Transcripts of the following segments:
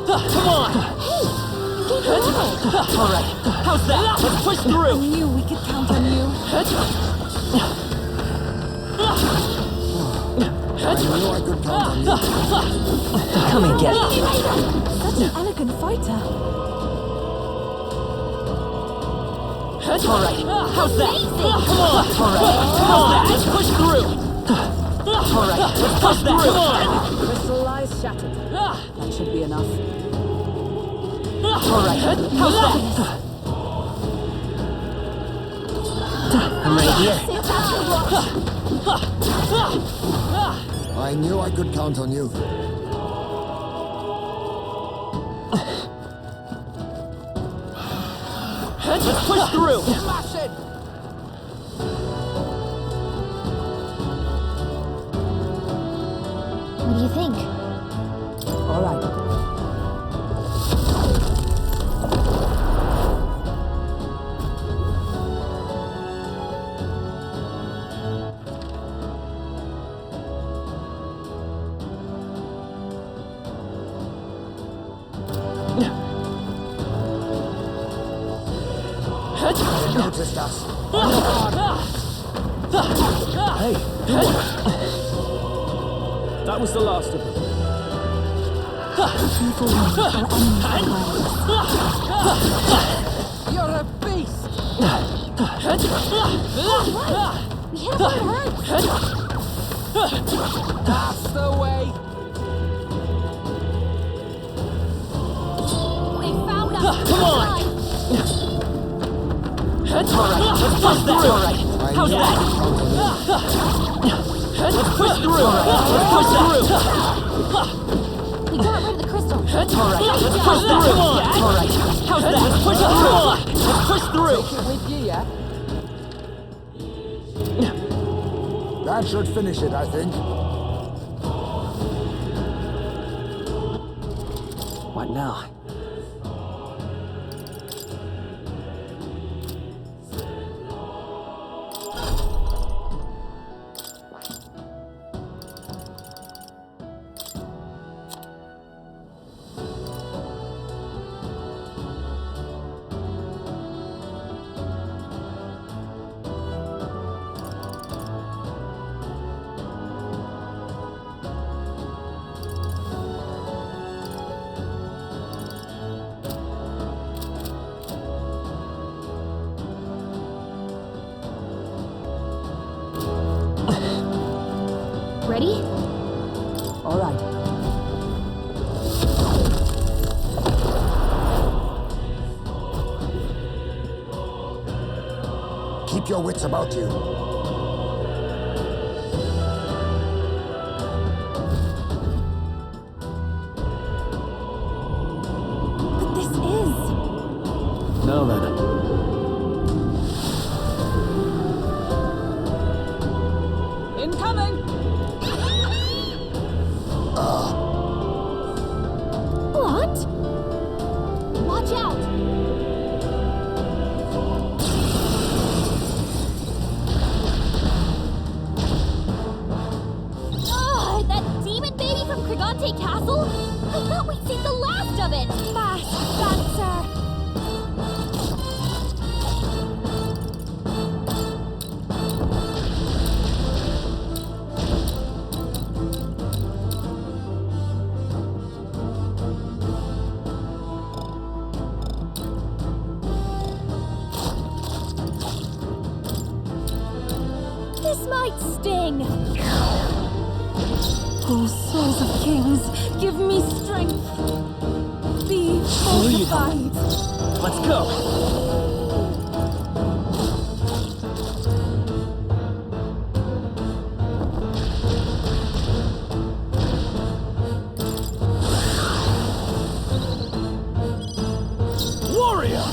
Come on! Alright, how's that? Let's push I through! knew we could count on you. I knew I could count on you. Come and get it. Such an elegant fighter. Alright, how's that? Come on! Alright, how's that? Let's push through! Alright, let's push through! Come on! Crystal eyes shattered. That should be enough. Alright, how's that? I'm right here. I knew I could count on you. Let's push through! Smash it! What do you think? All right. They noticed us. Hey, that was the last of them. Careful one, our enemies You're a beast! We hit where it hurts. That's the way! They found us. Come on! Alright, let's push through! Alright, I how's knew I that? could count on you. Let's push through! Let's push through! We got rid of the crystal. Alright, let's push through! Come on! Alright, how's that? Let's push through! Let's push through! Take it with you, yeah? That should finish it, I think. What now? Ready? All right. Keep your wits about you. But this is... No, then. Incoming! What? Watch out! Ugh, that demon baby from Krigante Castle? I thought we'd seen the last of it! Fast, dancer! This might sting! Oh, souls of kings, give me strength. Be fortified. Let's go! Warrior!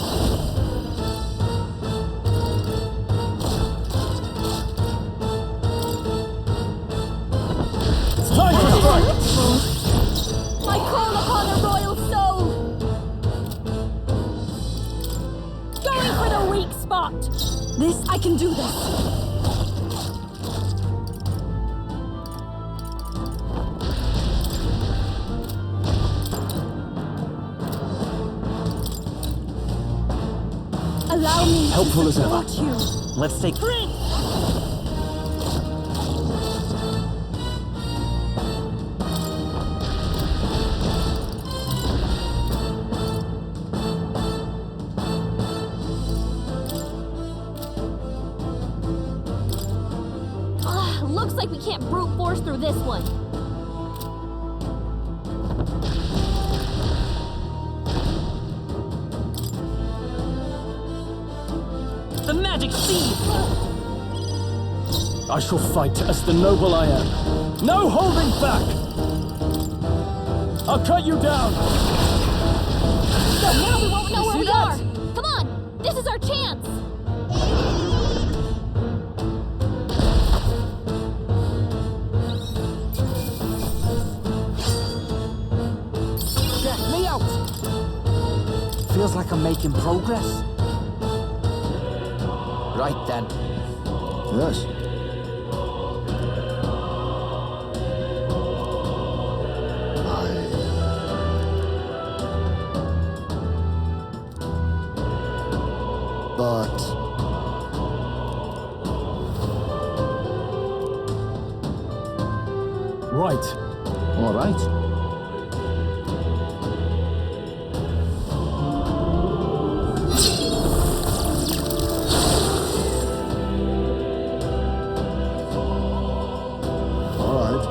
It's time to strike! I call upon a royal soul! Going for the weak spot! This, I can do this. Allow me Helpful to as ever. support you. Let's take... Looks like we can't brute force through this one. The magic seed! I shall fight as the noble I am. No holding back! I'll cut you down! So now we won't know where See we that? are! Come on! This is our chance! Check me out! Feels like I'm making progress. Right then. Yes. But... Right. all right. All right.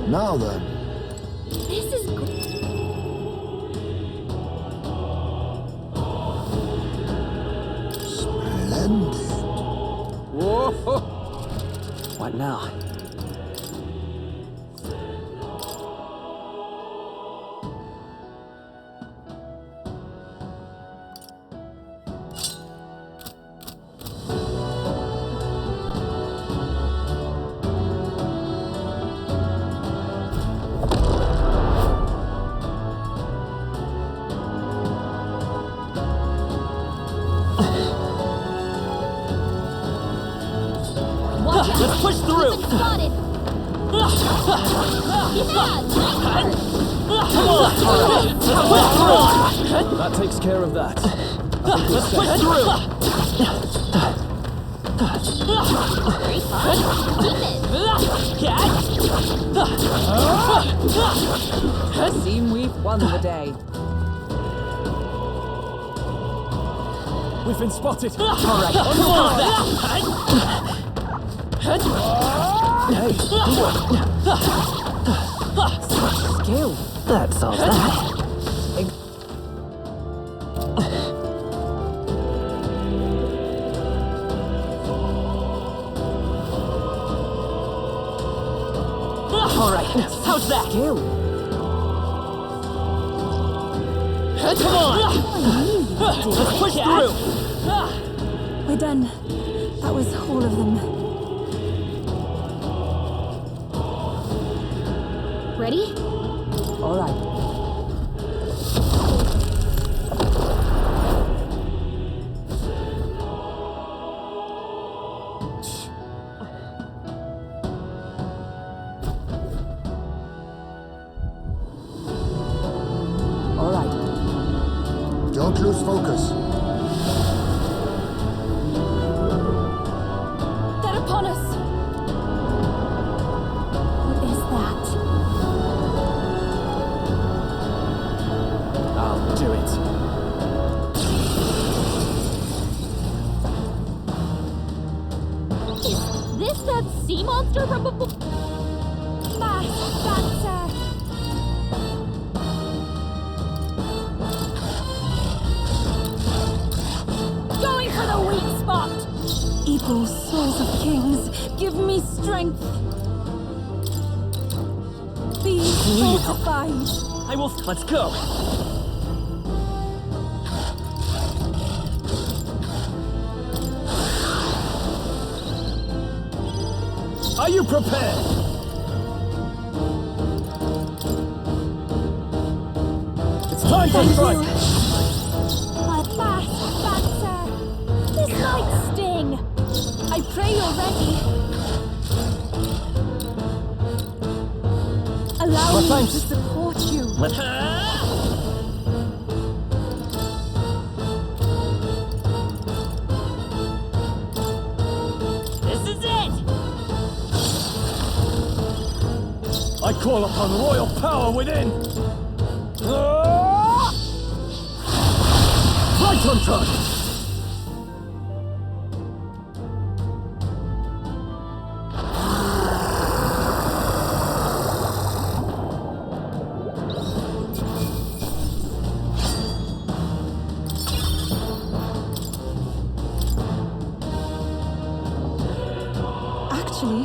Now then. This is Splendid. Whoa! What now? Watch out! Let's push through! We've been spotted! Yeah! Come on! Let's push through! That takes care of that. Let's push through! Very fun! Keep it! Seem we've won the day. We've been spotted! Alright, come on! Hey, Skill. that solves that. Alright, how's that? Skill. Come on! Let's push through! We're done. That was all of them. Ready? All right. All right. Don't lose focus. They're upon us. What is that? I'll do it. Is this that sea monster from before? That's Going for the weak spot! Eagle souls of kings, give me strength. Be fortified. I will. Let's go. Are you prepared? It's time to strike. This might sting! I pray you're ready. me to thanks. support you. This is it! I call upon royal power within! Right on time! Actually,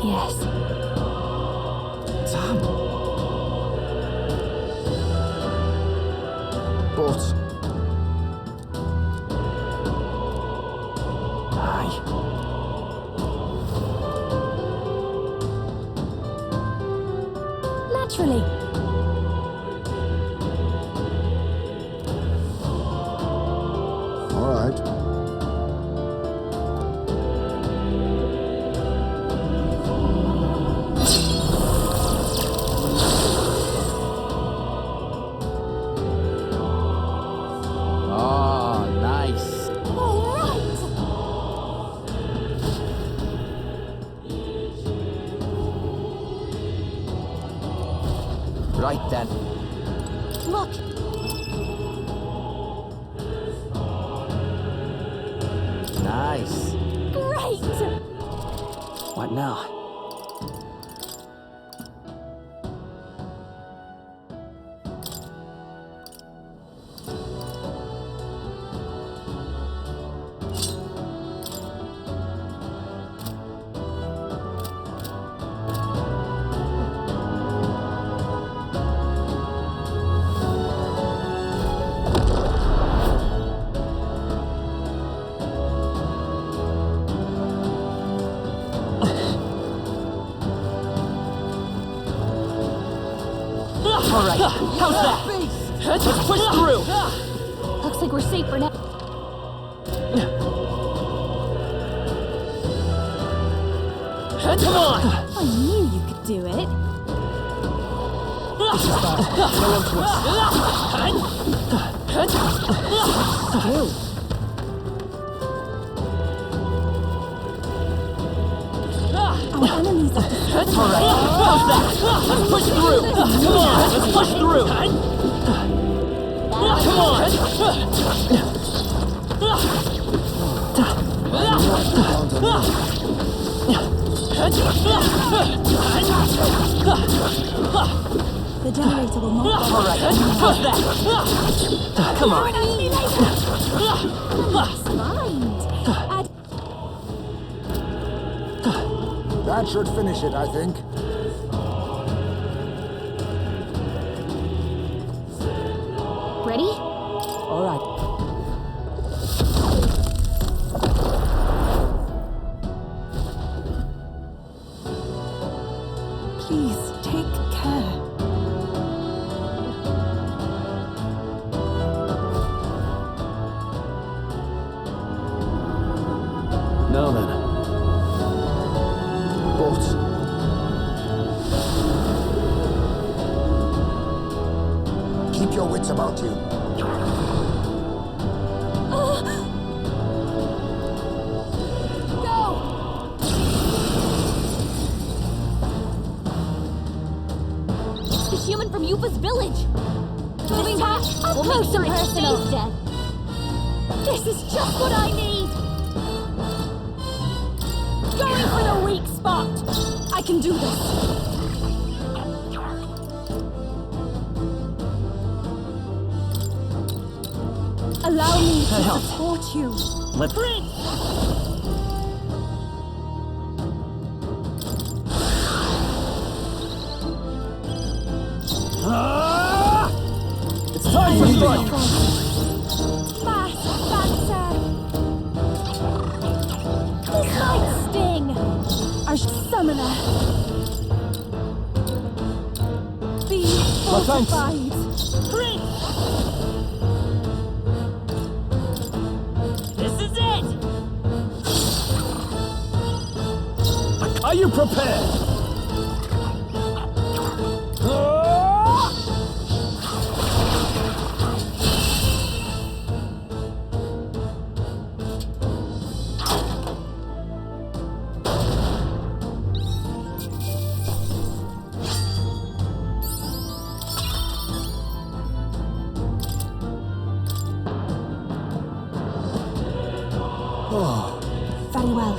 yes. Damn. But... Aye. Naturally. All right. Ah, nice. All right. Right then. Look, Nice. great. What now? Alright, how's that? Let's push through! Looks like we're safe for now. Come on! I knew you could do it. Our enemies are Alright, how's that? Let's push through! Come on, let's push through! Come on! The generator will not bother. Alright, how's that? Come on! Mind. That should finish it, I think. Ready? All right. Please take care. Now then. But... Keep your wits about you. The human from Yupa's village. Moving back, we'll make sure it stays dead. This is just what I need. Going for the weak spot. I can do this. Allow me to support you. Let's... It's time for strike! Faster. This might sting. Our summoner. Be Well, thanks. fortified. This is it! Are you prepared? Very well.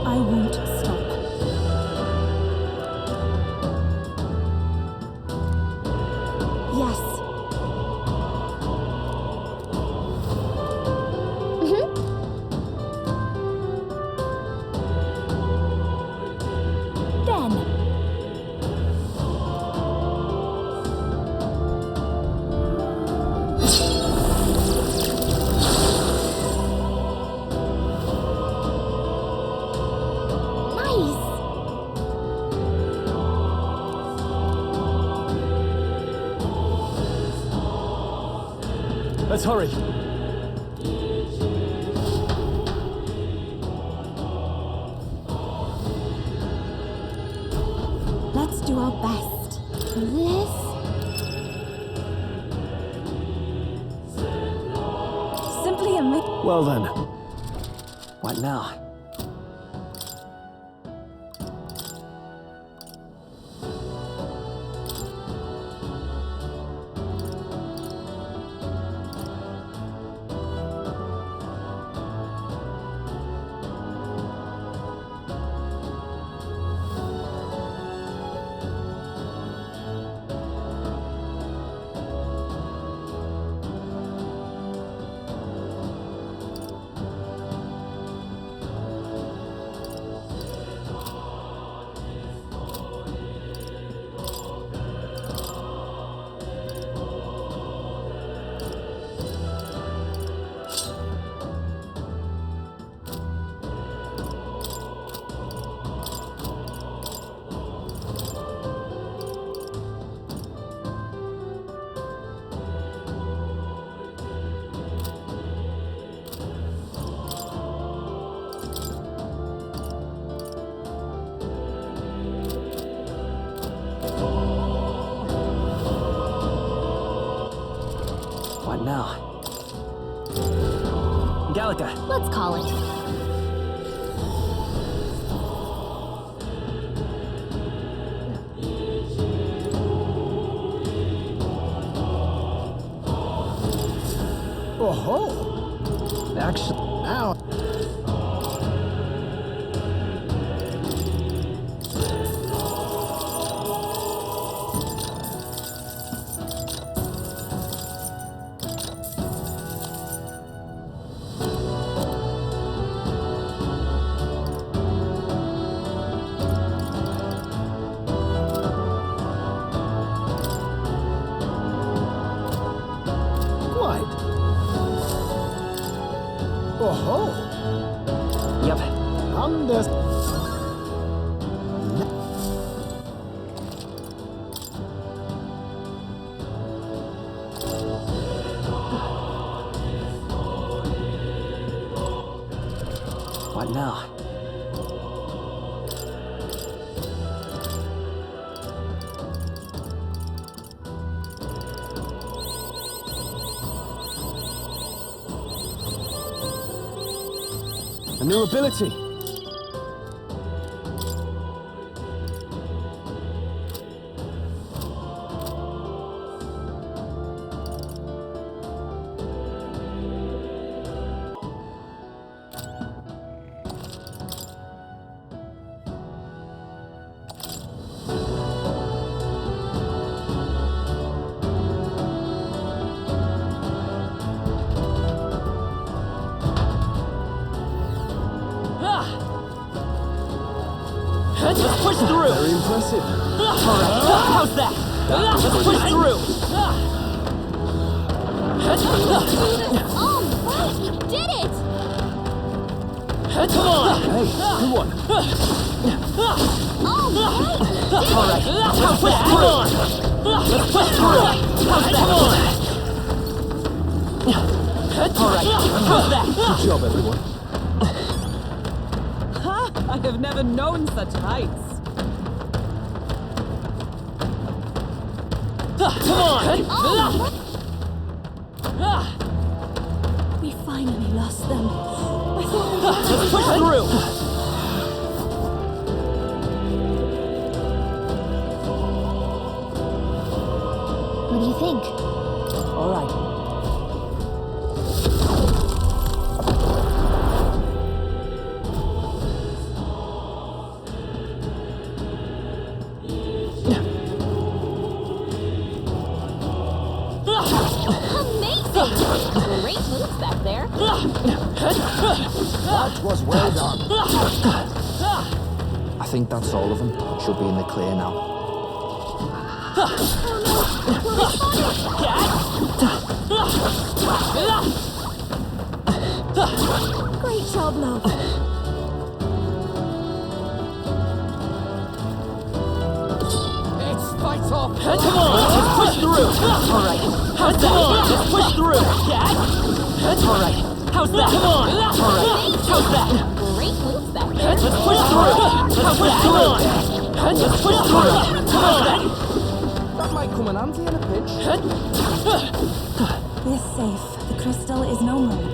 I won't stop. Yes. Then. Nice. Let's hurry. Let's do our best. This. Simply admit. Well then. What now? What now? Gallica. Let's call it. Oh-ho! Action now. Quite. Oh-ho! Yep. What now? A new ability. Let's push through. Very impressive. Alright, how's that? Let's push through. All right, we did it. Come on. Hey, good one. All right, we did it. Alright, let's push through. Let's push through. How's that? Alright, how's that? Good job, everyone. I have never known such heights. Come on. We finally lost them. I thought we Let's push through. What do you think? All right. Amazing! Great moves back there. That was well done. I think that's all of them. Should be in the clear now. Great job, love. It's fight off. Come on, let's push through. All right. How's that? Let's push through. All right. How's that? Come on. All right. How's that? Great moves back there. Let's push through. Let's push through. Let's push through. Come on. That might come in handy in a pinch. We're safe. The crystal is no more.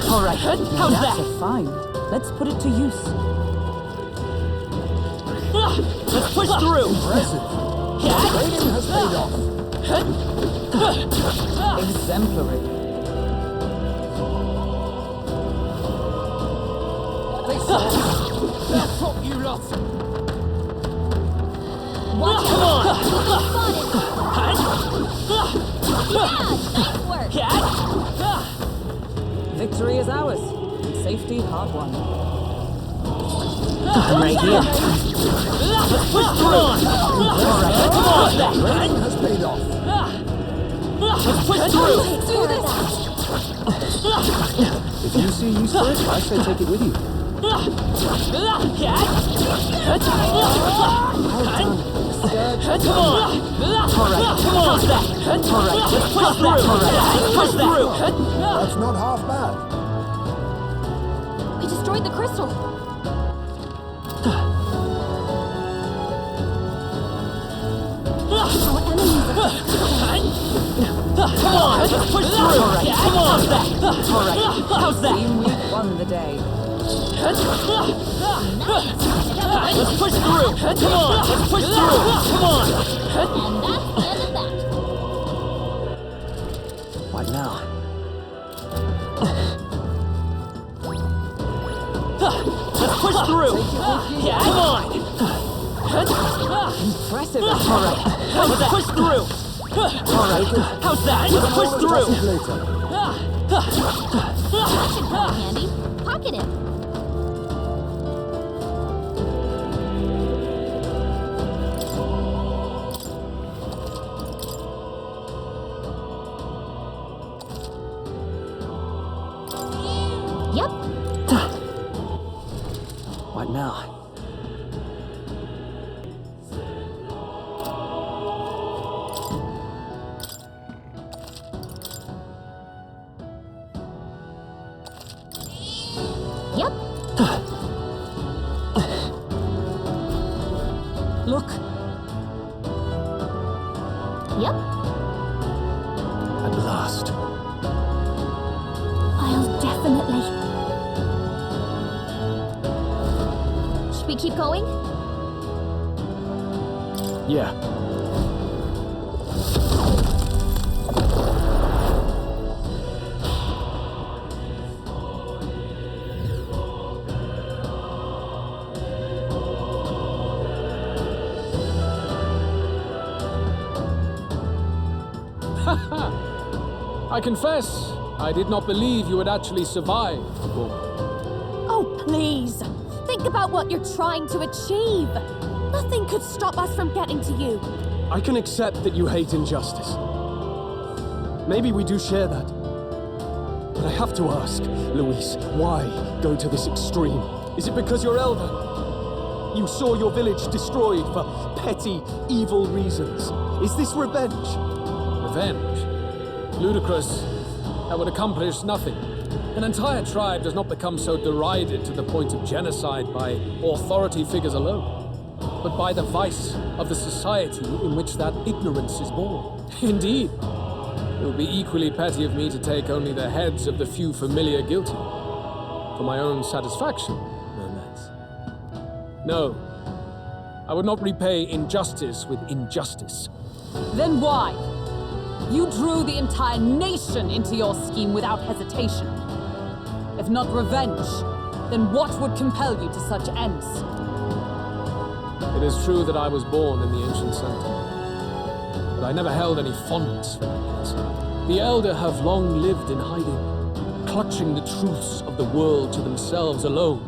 All right. How's That's that? a find. Let's put it to use. Let's push through. Impressive. Training has paid off. Exemplary. That's what you lot. Watch Come out! on. Yeah, nice work! Victory is ours. Safety hard won. Right here. Let's push through. All right. Come on. Training has paid off. Let's push through. Do this! If you see use for it, I say take it with you. Come on. All right. Come on. All right. Let's push through. All right. Push through. That's not half bad. We destroyed the crystal. Our enemies are Come on. Let's push through. All right. Come on. All right. How's that? Team, we've won the day. Let's push through. Come on. Let's push through. Come on. And that's the end of that. What now? Let's push through. Yeah, come on. Impressive. All right. Let's push through. All right. How's that? Let's push through. Later. That should come in handy. Pocket him. Yep. What now? Yep. Look, Yep. At last. I'll definitely. Should we keep going? Yeah. I confess, I did not believe you would actually survive. Oh, please. Think about what you're trying to achieve. Nothing could stop us from getting to you. I can accept that you hate injustice. Maybe we do share that. But I have to ask, Luis, why go to this extreme? Is it because you're elder? You saw your village destroyed for petty, evil reasons. Is this revenge? Revenge? Ludicrous. That would accomplish nothing. An entire tribe does not become so derided to the point of genocide by authority figures alone, but by the vice of the society in which that ignorance is born. Indeed. It would be equally petty of me to take only the heads of the few familiar guilty. For my own satisfaction, no less. No. I would not repay injustice with injustice. then why? You drew the entire nation into your scheme without hesitation. If not revenge, then what would compel you to such ends? It is true that I was born in the ancient sanctum, but I never held any fondness for that place. The Elder have long lived in hiding, clutching the truths of the world to themselves alone.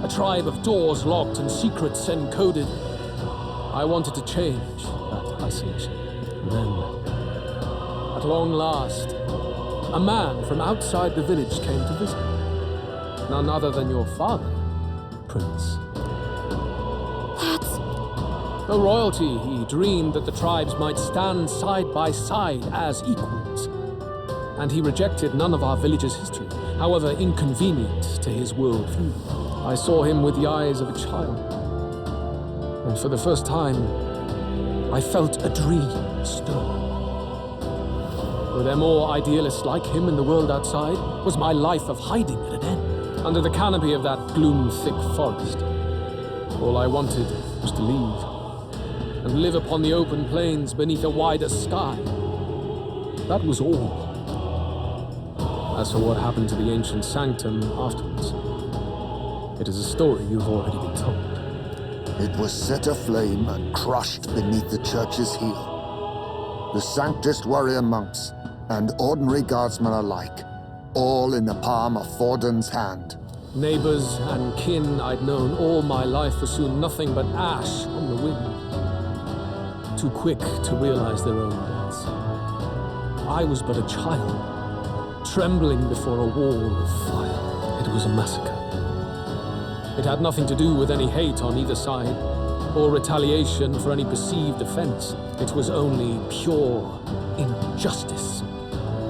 A tribe of doors locked and secrets encoded. I wanted to change that isolation. And then, at long last, a man from outside the village came to visit. None other than your father, Prince. Though royalty, he dreamed that the tribes might stand side by side as equals. And he rejected none of our village's history, however inconvenient to his worldview. I saw him with the eyes of a child. And for the first time, I felt a dream stir. Were there more idealists like him in the world outside? Was my life of hiding at an end? Under the canopy of that gloom-thick forest, all I wanted was to leave and live upon the open plains beneath a wider sky. That was all. As for what happened to the ancient sanctum afterwards, it is a story you've already been told. It was set aflame and crushed beneath the church's heel. The sanctist warrior monks and ordinary guardsmen alike, all in the palm of Forden's hand. Neighbors and kin I'd known all my life were soon nothing but ash on the wind. Too quick to realize their own deaths. I was but a child, trembling before a wall of fire. It was a massacre. It had nothing to do with any hate on either side, or retaliation for any perceived offense. It was only pure injustice.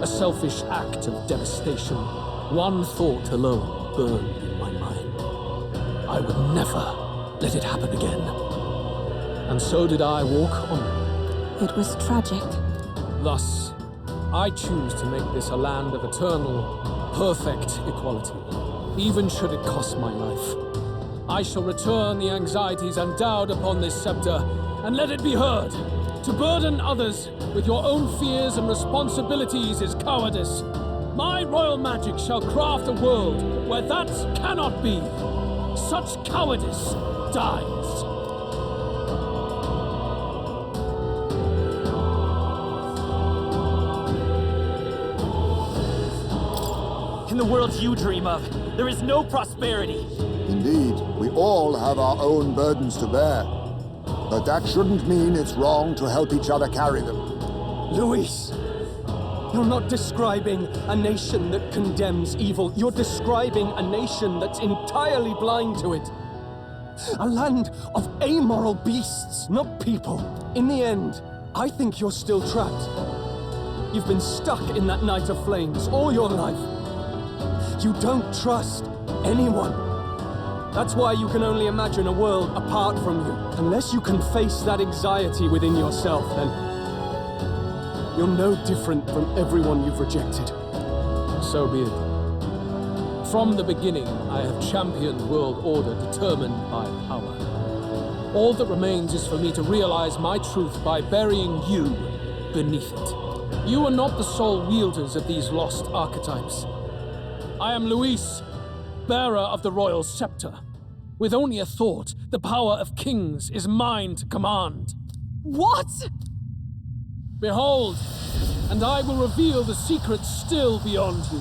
A selfish act of devastation. One thought alone burned in my mind. I would never let it happen again. And so did I walk on. It was tragic. Thus, I choose to make this a land of eternal, perfect equality, even should it cost my life. I shall return the anxieties endowed upon this scepter, and let it be heard. To burden others with your own fears and responsibilities is cowardice. My royal magic shall craft a world where that cannot be. Such cowardice dies. In the world you dream of, there is no prosperity. Indeed, we all have our own burdens to bear. But that shouldn't mean it's wrong to help each other carry them. Luis, you're not describing a nation that condemns evil. You're describing a nation that's entirely blind to it. A land of amoral beasts, not people. In the end, I think you're still trapped. You've been stuck in that night of flames all your life. You don't trust anyone. That's why you can only imagine a world apart from you. Unless you can face that anxiety within yourself, then you're no different from everyone you've rejected. So be it. From the beginning, I have championed world order determined by power. All that remains is for me to realize my truth by burying you beneath it. You are not the sole wielders of these lost archetypes. I am Luis, bearer of the royal scepter. With only a thought, the power of kings is mine to command. What? Behold, and I will reveal the secrets still beyond you.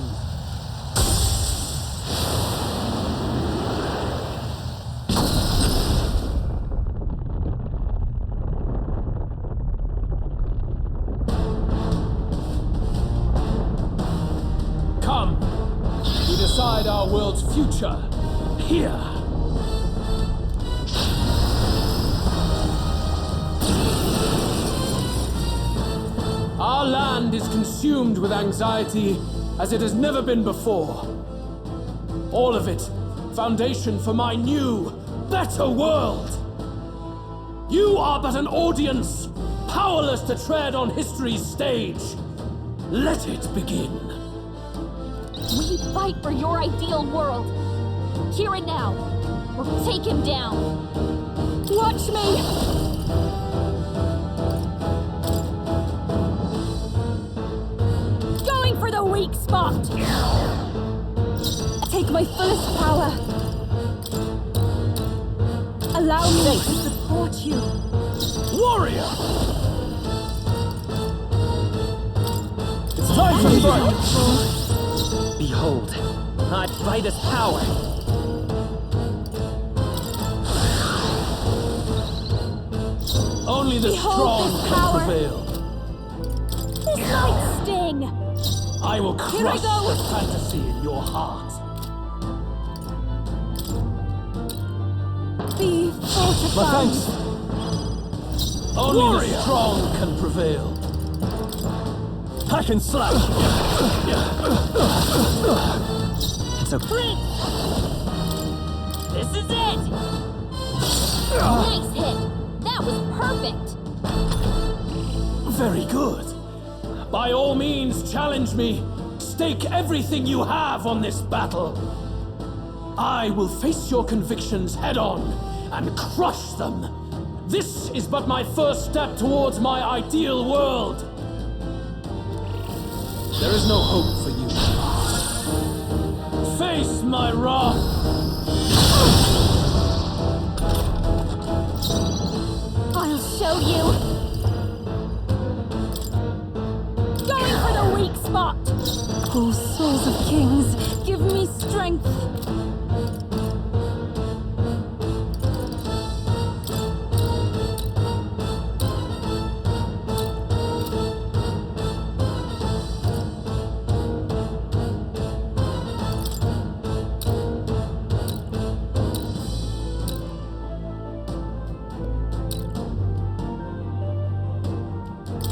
Come, we decide our world's future here. Our land is consumed with anxiety as it has never been before. All of it, foundation for my new, better world. You are but an audience, powerless to tread on history's stage. Let it begin. We fight for your ideal world. Here and now, or take him down. Watch me! weak spot! Take my fullest power. Allow me to support you. Warrior! It's time for fight! Behold, my brightest power. Only the Behold strong this can power. prevail. This might sting. I will Here I crush go. the fantasy in your heart. Be My fortified. thanks. Only the strong can prevail. Hack and slash. It's okay. Blink! This is it! Nice hit! That was perfect! Very good. By all means, challenge me. Stake everything you have on this battle. I will face your convictions head on and crush them. This is but my first step towards my ideal world. There is no hope for you. Face my wrath. I'll show you! Going for the weak spot! Oh, souls of kings, give me strength!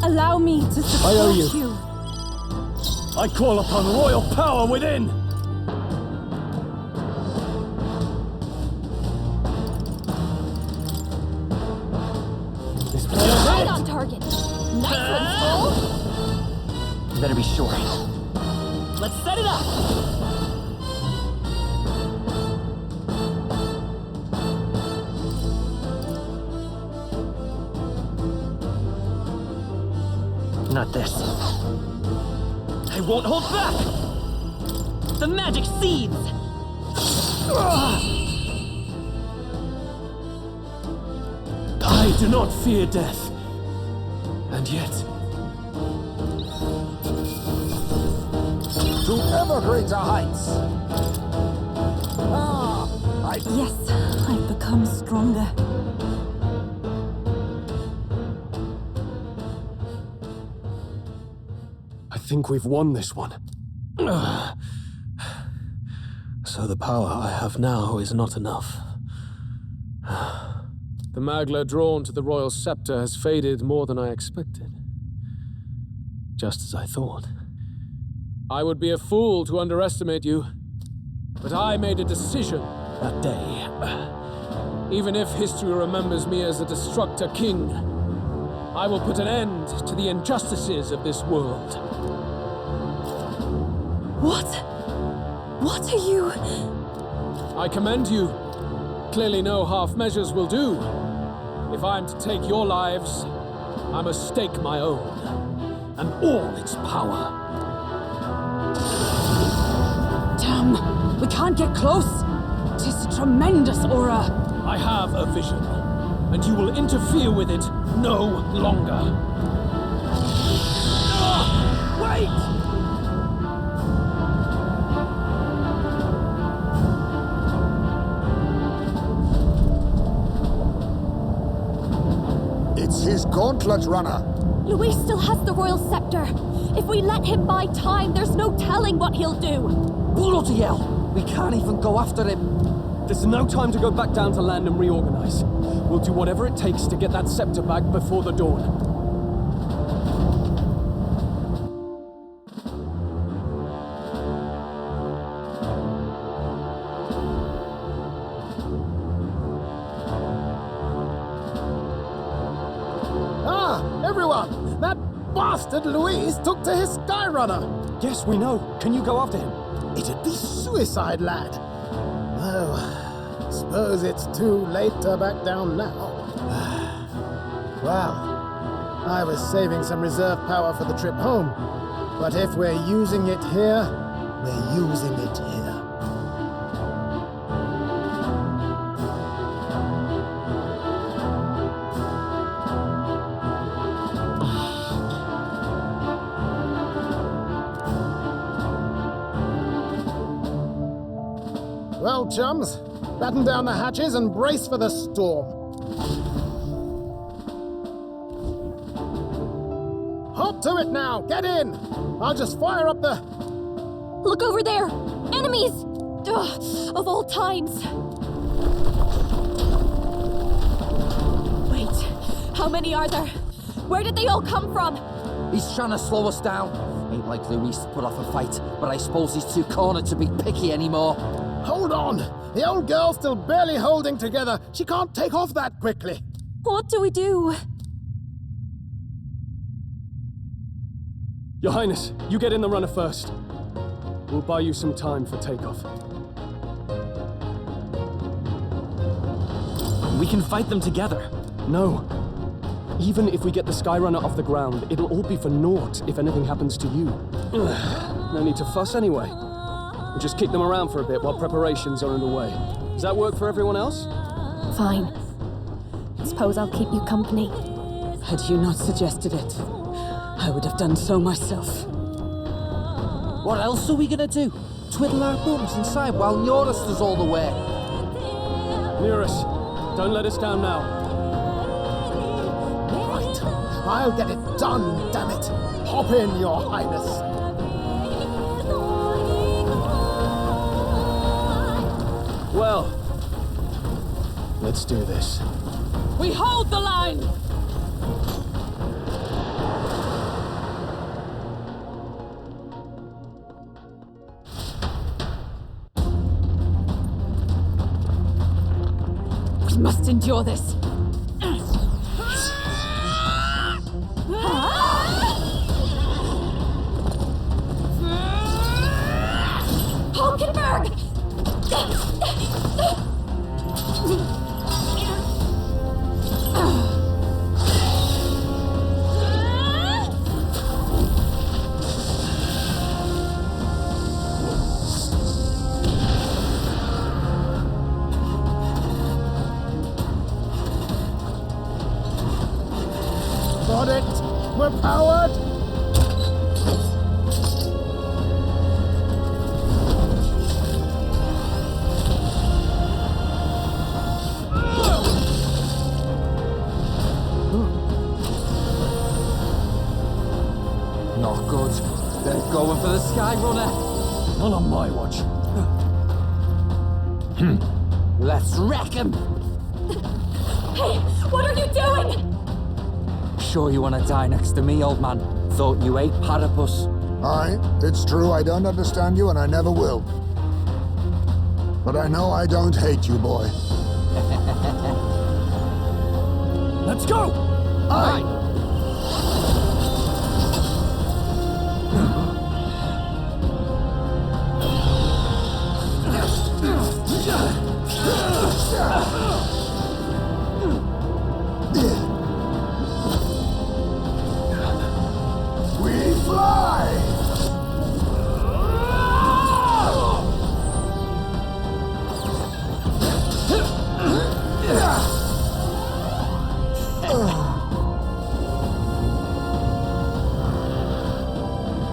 Allow me to support owe you. you. I call upon royal power within. This player's Right it. on target! Nice one, Skull! You better be sure. Let's set it up! Not this. I won't hold back! The magic seeds! I do not fear death. And yet, To ever greater heights. Yes, I've become stronger. I think we've won this one. So the power I have now is not enough. The Magla drawn to the royal scepter has faded more than I expected. Just as I thought. I would be a fool to underestimate you, but I made a decision that day. Even if history remembers me as the Destructor King, I will put an end to the injustices of this world. What? What are you? I commend you. Clearly no half measures will do. If I'm to take your lives, I must stake my own, and all its power. Damn, we can't get close. Tis a tremendous aura. I have a vision, and you will interfere with it no longer. Wait! It's his gauntlet runner. Luis still has the royal scepter. If we let him buy time, there's no telling what he'll do. Bloody hell! We can't even go after him. This is no time to go back down to land and reorganize. We'll do whatever it takes to get that scepter back before the dawn. Everyone! That bastard Luis took to his Skyrunner! Yes, we know. Can you go after him? It'd be suicide, lad. Oh, suppose it's too late to back down now. Well, I was saving some reserve power for the trip home. But if we're using it here, we're using it here. Well, chums, batten down the hatches and brace for the storm. Hop to it now! Get in! I'll just fire up the... Look over there! Enemies! Ugh, of all times! Wait, how many are there? Where did they all come from? He's trying to slow us down. Ain't like Luis to put off a fight, but I suppose he's too cornered to be picky anymore. Hold on! The old girl's still barely holding together. She can't take off that quickly. What do we do? Your Highness, you get in the runner first. We'll buy you some time for takeoff. We can fight them together. No. Even if we get the Skyrunner off the ground, it'll all be for naught if anything happens to you. No need to fuss anyway. We'll just kick them around for a bit while preparations are underway. Does that work for everyone else? Fine. Suppose I'll keep you company. Had you not suggested it, I would have done so myself. What else are we gonna do? Twiddle our thumbs inside while Norris does all the work. Nearus, don't let us down now. Right. I'll get it done, damn it. Hop in, Your Highness. Well, let's do this. We hold the line! We must endure this. Hulkenberg! Got it! We're powered! Not good. They're going for the Skyrunner. Not on my watch. Let's wreck him. Hey, what are you doing? Sure you want to die next to me, old man? Thought you ate platypus. Aye, it's true I don't understand you and I never will. But I know I don't hate you, boy. Let's go! Aye! We fly!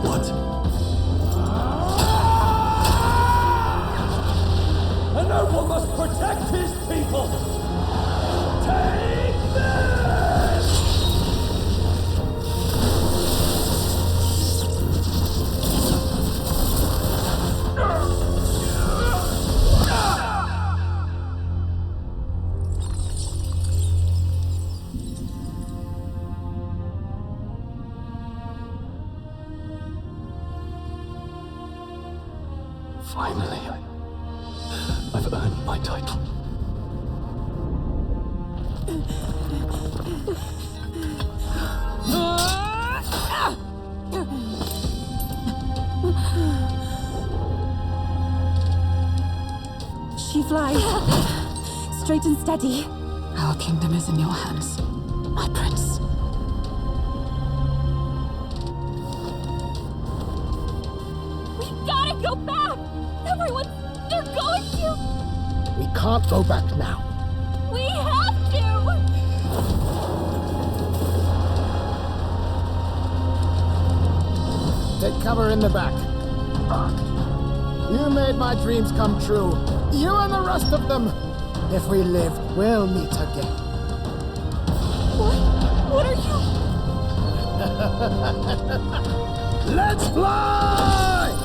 What? A noble must protect his people! Take this! Finally, I've earned my title. She flies. Straight and steady. Our kingdom is in your hands, my prince. go back! They're going to... We can't go back now. We have to! Take cover in the back. You made my dreams come true. You and the rest of them. If we live, we'll meet again. What are you... Let's fly!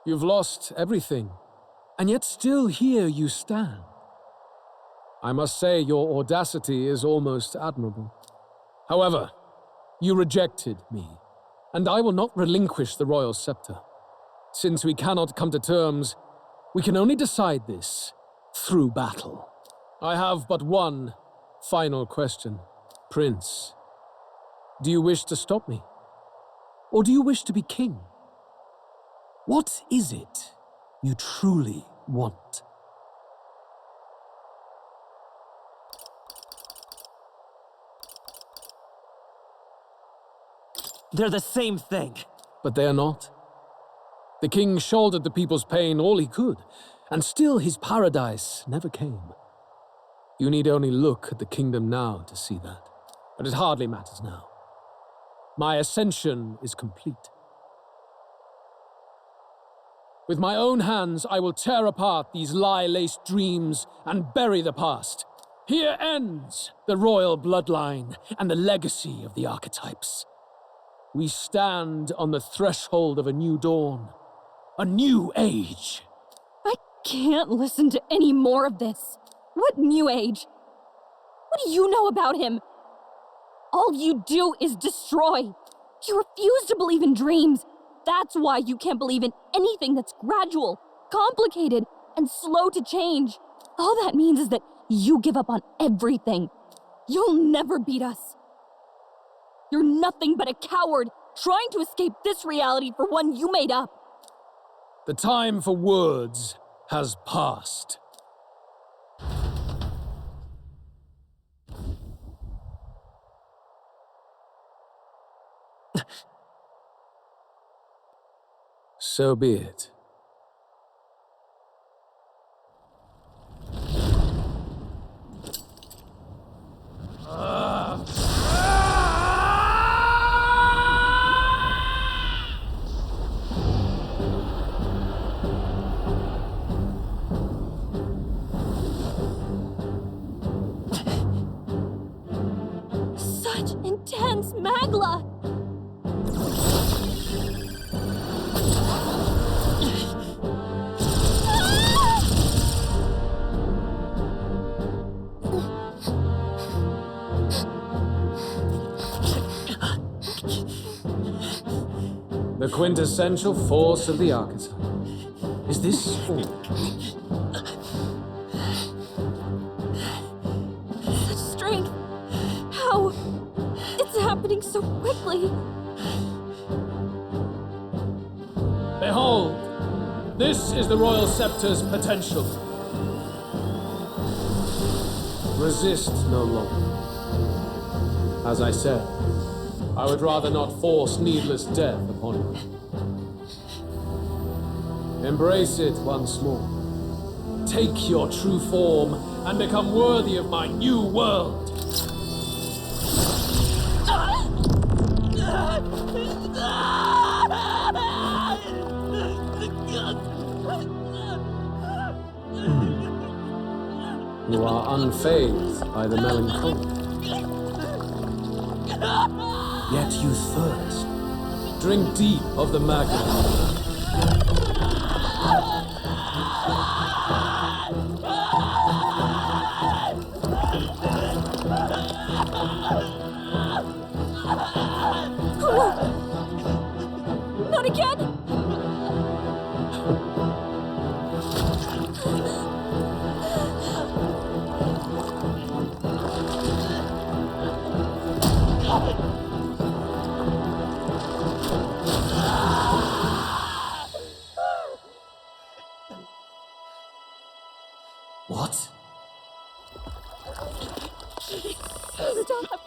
You've lost everything, and yet still here you stand. I must say your audacity is almost admirable. However, you rejected me, and I will not relinquish the royal scepter. Since we cannot come to terms, we can only decide this through battle. I have but one final question. Prince, do you wish to stop me? Or do you wish to be king? What is it you truly want? They're the same thing. But they are not. The king shouldered the people's pain all he could, and still his paradise never came. You need only look at the kingdom now to see that. But it hardly matters now. My ascension is complete. With my own hands, I will tear apart these lie-laced dreams and bury the past. Here ends the royal bloodline and the legacy of the archetypes. We stand on the threshold of a new dawn, a new age. I can't listen to any more of this. What new age? What do you know about him? All you do is destroy. You refuse to believe in dreams. That's why you can't believe in anything that's gradual, complicated, and slow to change. All that means is that you give up on everything. You'll never beat us. You're nothing but a coward trying to escape this reality for one you made up. The time for words has passed. So be it. Such intense magla! The quintessential force of the archetype. Is this all? Such strength! How? It's happening so quickly! Behold! This is the royal scepter's potential. Resist no longer. As I said, I would rather not force needless death upon you. Embrace it once more. Take your true form and become worthy of my new world. You are unfazed by the melancholy. Yet you thirst. Drink deep of the magma. Not again! What? Stop!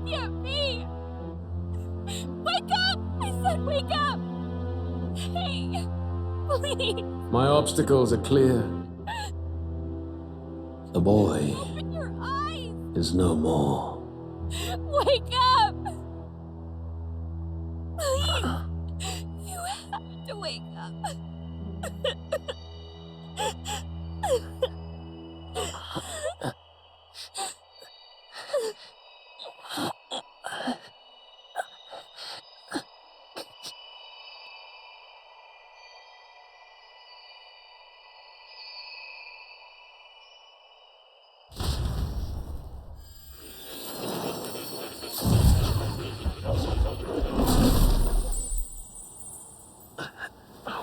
Scare me! Wake up! I said wake up! Hey, please, My obstacles are clear. The boy open your eyes! is no more. Wake up! Please, you have to wake up.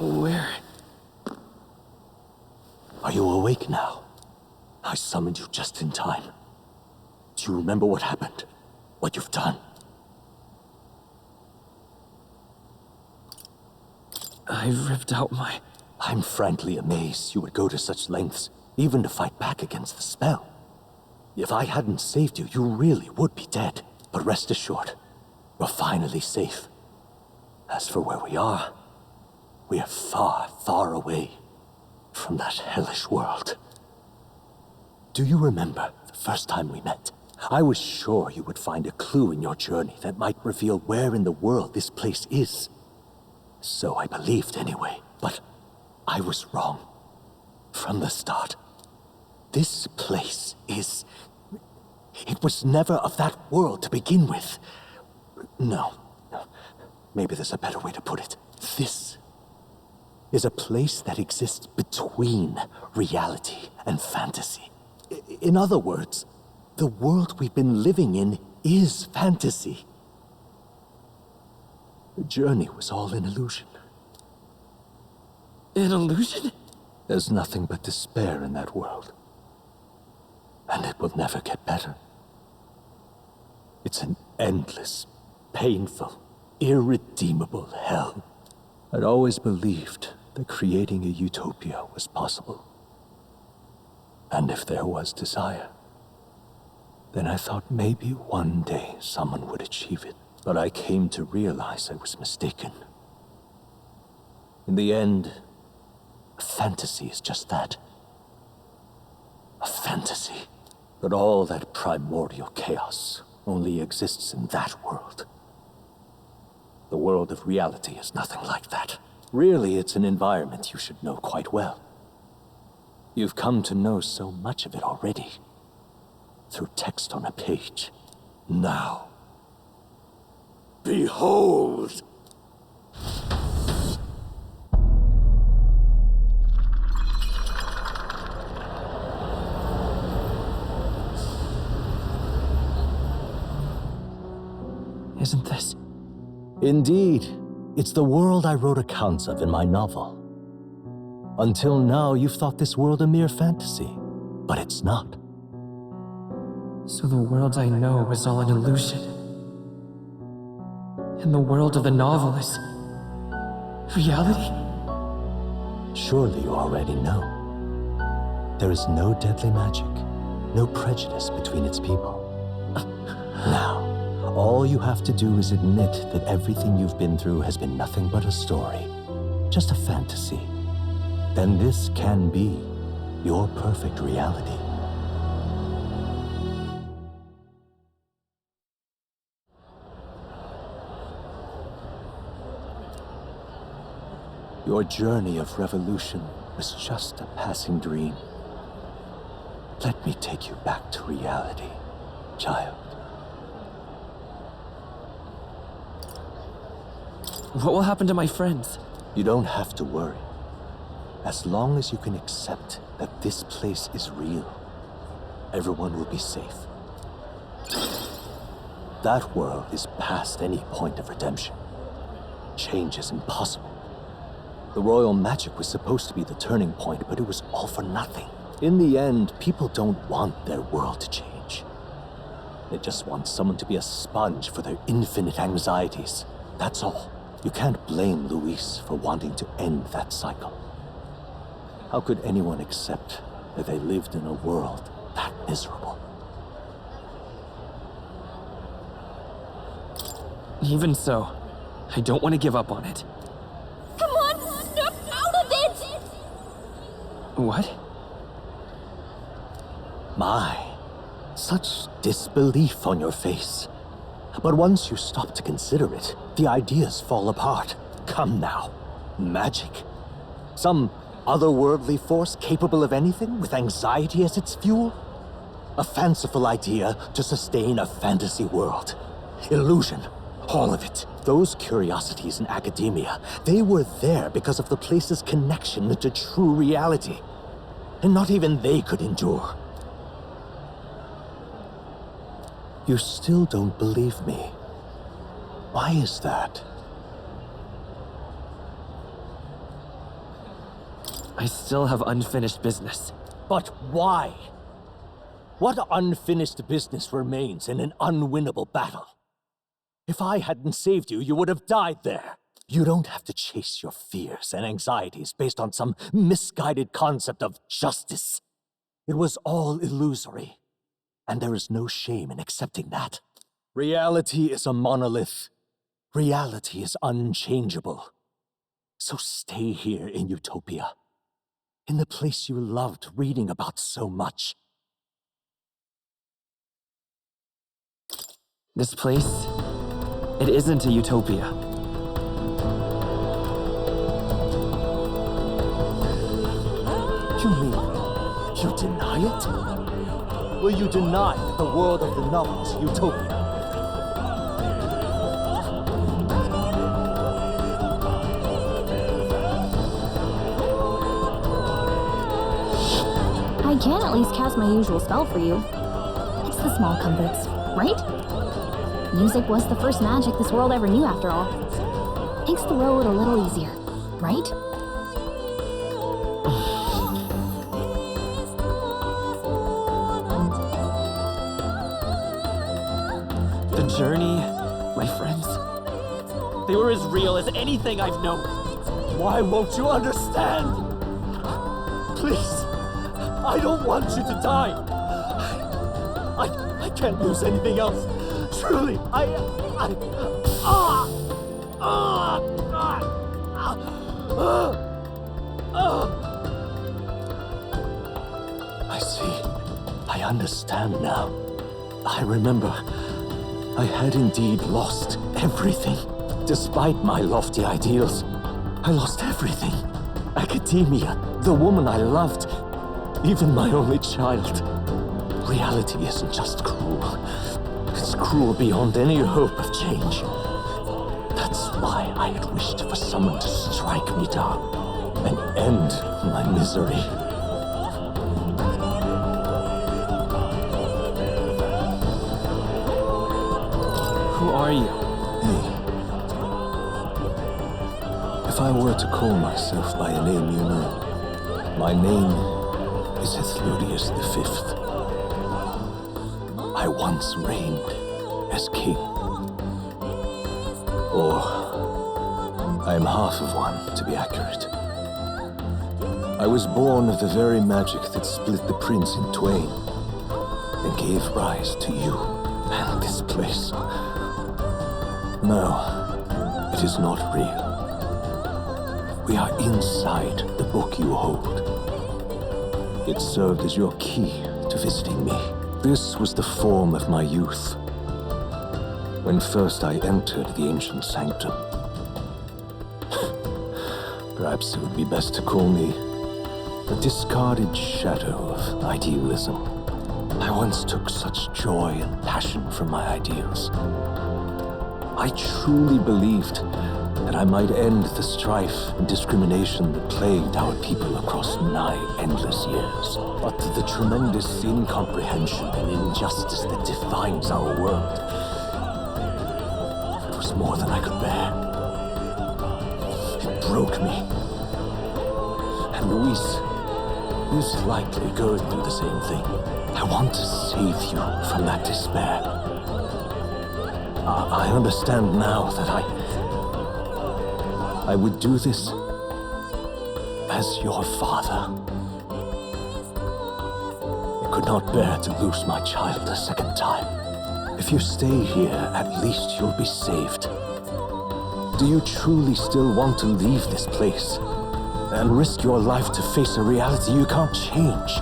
Where? Are you awake now? I summoned you just in time. Do you remember what happened? What you've done? I ripped out my... I'm frankly amazed you would go to such lengths, even to fight back against the spell. If I hadn't saved you, you really would be dead. But rest assured, you're finally safe. As for where we are, we are far, far away from that hellish world. Do you remember the first time we met? I was sure you would find a clue in your journey that might reveal where in the world this place is. So I believed anyway, but I was wrong. From the start. This place is... It was never of that world to begin with. No. Maybe there's a better way to put it. This is a place that exists between reality and fantasy. In other words, the world we've been living in is fantasy. The journey was all an illusion. An illusion? There's nothing but despair in that world. And it will never get better. It's an endless, painful, irredeemable hell. I'd always believed that creating a utopia was possible. And if there was desire, then I thought maybe one day someone would achieve it. But I came to realize I was mistaken. In the end, a fantasy is just that. A fantasy. But all that primordial chaos only exists in that world. The world of reality is nothing like that. Really, it's an environment you should know quite well. You've come to know so much of it already. Through text on a page. Now, behold! Isn't this? Indeed. It's the world I wrote accounts of in my novel. Until now, you've thought this world a mere fantasy. But it's not. So the world I know is all an illusion. And the world of the novel is... reality? Surely you already know. There is no deadly magic, no prejudice between its people. Now, all you have to do is admit that everything you've been through has been nothing but a story, just a fantasy. Then this can be your perfect reality. Your journey of revolution was just a passing dream. Let me take you back to reality, child. What will happen to my friends? You don't have to worry. As long as you can accept that this place is real, everyone will be safe. That world is past any point of redemption. Change is impossible. The royal magic was supposed to be the turning point, but it was all for nothing. In the end, people don't want their world to change. They just want someone to be a sponge for their infinite anxieties. That's all. You can't blame Luis for wanting to end that cycle. How could anyone accept that they lived in a world that miserable? Even so, I don't want to give up on it. Come on, snap out of it! What? My, such disbelief on your face. But once you stop to consider it, the ideas fall apart. Come now. Magic? Some otherworldly force capable of anything with anxiety as its fuel? A fanciful idea to sustain a fantasy world. Illusion. All of it. Those curiosities in academia, they were there because of the place's connection to true reality. And not even they could endure. You still don't believe me. Why is that? I still have unfinished business. But why? What unfinished business remains in an unwinnable battle? If I hadn't saved you, you would have died there. You don't have to chase your fears and anxieties based on some misguided concept of justice. It was all illusory. And there is no shame in accepting that. Reality is a monolith. Reality is unchangeable. So stay here in Utopia, in the place you loved reading about so much. This place, it isn't a utopia. You mean you deny it? Will you deny that the world of the novel is utopia? I can at least cast my usual spell for you. It's the small comforts, right? Music was the first magic this world ever knew, after all. Makes the road a little easier, right? The journey, my friends, they were as real as anything I've known. Why won't you understand? Please, I don't want you to die. I can't lose anything else. Truly, I see. I understand now. I remember. I had indeed lost everything. Despite my lofty ideals, I lost everything. Academia, the woman I loved, even my only child. Reality isn't just cruel. It's cruel beyond any hope of change. That's why I had wished for someone to strike me down and end my misery. Who are you? Hey. If I were to call myself by a name you know, my name is ATLUS V. I once reigned as king. Or, I am half of one, to be accurate. I was born of the very magic that split the prince in twain and gave rise to you and this place. No, it is not real. We are inside the book you hold. It served as your key to visiting me. This was the form of my youth, when first I entered the ancient sanctum. Perhaps it would be best to call me a discarded shadow of idealism. I once took such joy and passion from my ideals. I truly believed that I might end the strife and discrimination that plagued our people across nigh endless years. But the tremendous incomprehension and injustice that defines our world, it was more than I could bear. It broke me. And Luis is likely going through the same thing. I want to save you from that despair. I understand now that I would do this as your father. I could not bear to lose my child a second time. If you stay here, at least you'll be saved. Do you truly still want to leave this place and risk your life to face a reality you can't change?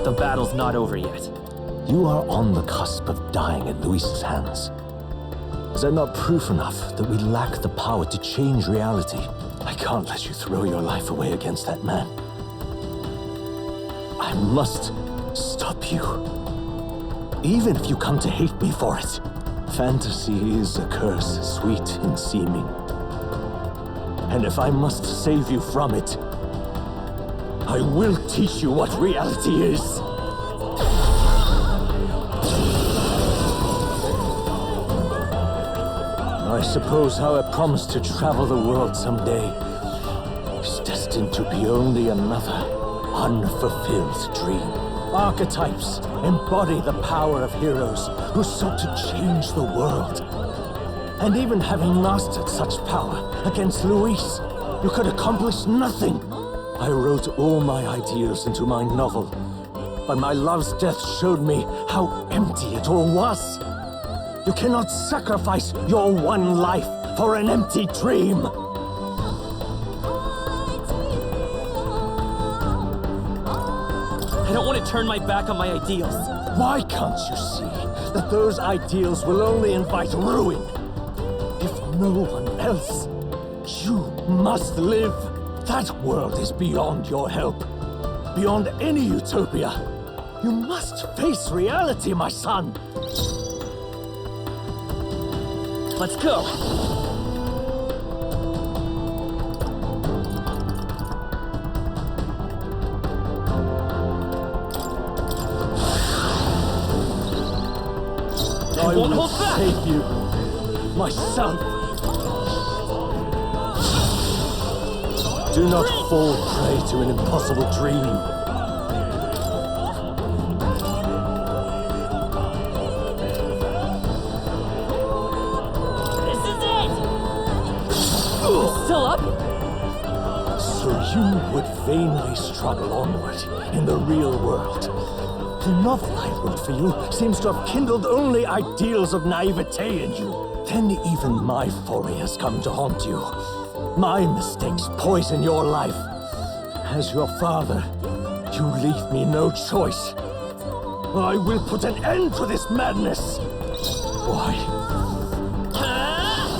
The battle's not over yet. You are on the cusp of dying at Luis's hands. Is that not proof enough that we lack the power to change reality? I can't let you throw your life away against that man. I must stop you. Even if you come to hate me for it. Fantasy is a curse, sweet in seeming. And if I must save you from it, I will teach you what reality is. I suppose how I promised to travel the world someday is destined to be only another unfulfilled dream. Archetypes embody the power of heroes who sought to change the world. And even having mastered such power against Luis, you could accomplish nothing. I wrote all my ideals into my novel, but my love's death showed me how empty it all was. You cannot sacrifice your one life for an empty dream. I don't want to turn my back on my ideals. Why can't you see that those ideals will only invite ruin? If no one else, you must live. That world is beyond your help, beyond any utopia. You must face reality, my son. Let's go. I won't will hold back. save you, my son. Do not fall prey to an impossible dream. Still up? So you would vainly struggle onward in the real world. The novel I wrote for you seems to have kindled only ideals of naivete in you. Then even my folly has come to haunt you. My mistakes poison your life. As your father, you leave me no choice. I will put an end to this madness. Why?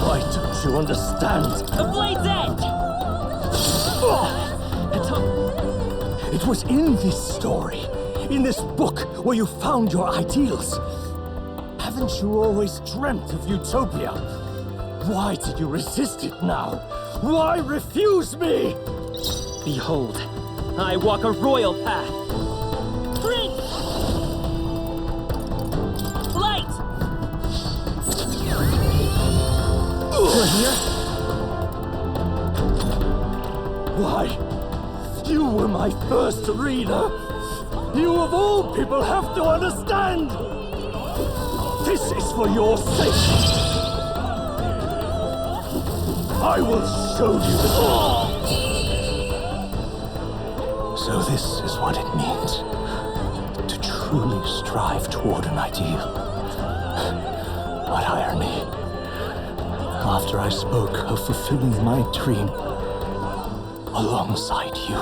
Why don't you understand? The blade's end! It was in this story, in this book, where you found your ideals. Haven't you always dreamt of utopia? Why did you resist it now? Why refuse me? Behold, I walk a royal path. Prince! Light! You're here? Why? You were my first reader. You of all people have to understand. This is for your sake. I will show you the So this is what it means to truly strive toward an ideal. What irony. after I spoke of fulfilling my dream alongside you.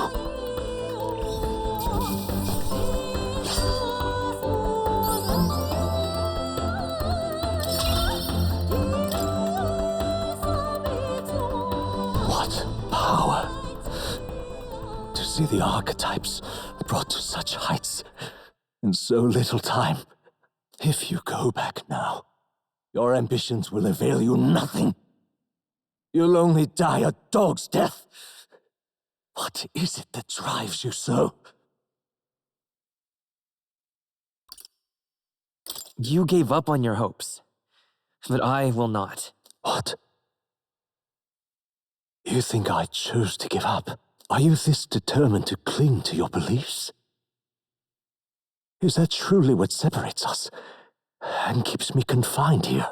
What power! To see the archetypes brought to such heights in so little time. If you go back now, your ambitions will avail you nothing. You'll only die a dog's death. What is it that drives you so? You gave up on your hopes, but I will not. What? You think I chose to give up? Are you this determined to cling to your beliefs? Is that truly what separates us and keeps me confined here?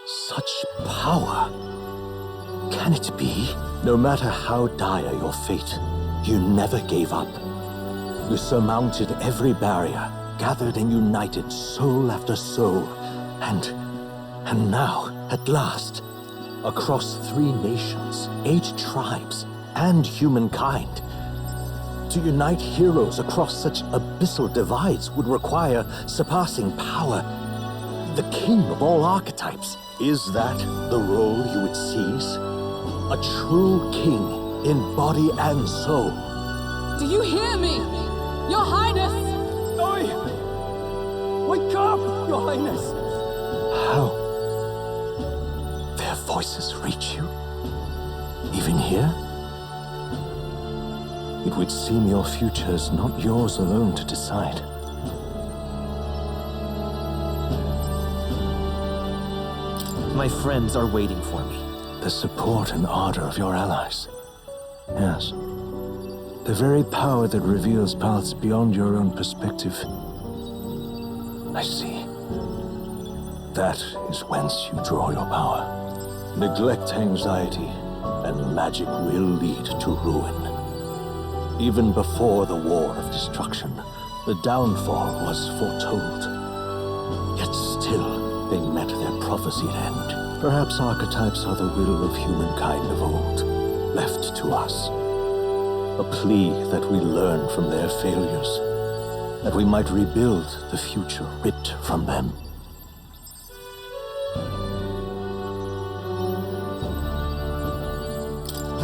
Such power. Can it be? No matter how dire your fate, you never gave up. You surmounted every barrier, gathered and united soul after soul, and now, at last, across 3 nations, 8 tribes, and humankind, to unite heroes across such abyssal divides would require surpassing power. The king of all archetypes. Is that the role you would seize? A true king in body and soul. Do you hear me? Your Highness! Oi! Wake up, Your Highness! How? Their voices reach you? Even here? It would seem your future is not yours alone to decide. My friends are waiting for me. The support and ardor of your allies. Yes. The very power that reveals paths beyond your own perspective. I see. That is whence you draw your power. Neglect anxiety, and magic will lead to ruin. Even before the war of destruction, the downfall was foretold. Yet still, they met their prophesied end. Perhaps archetypes are the will of humankind of old, left to us. A plea that we learn from their failures, that we might rebuild the future ripped from them.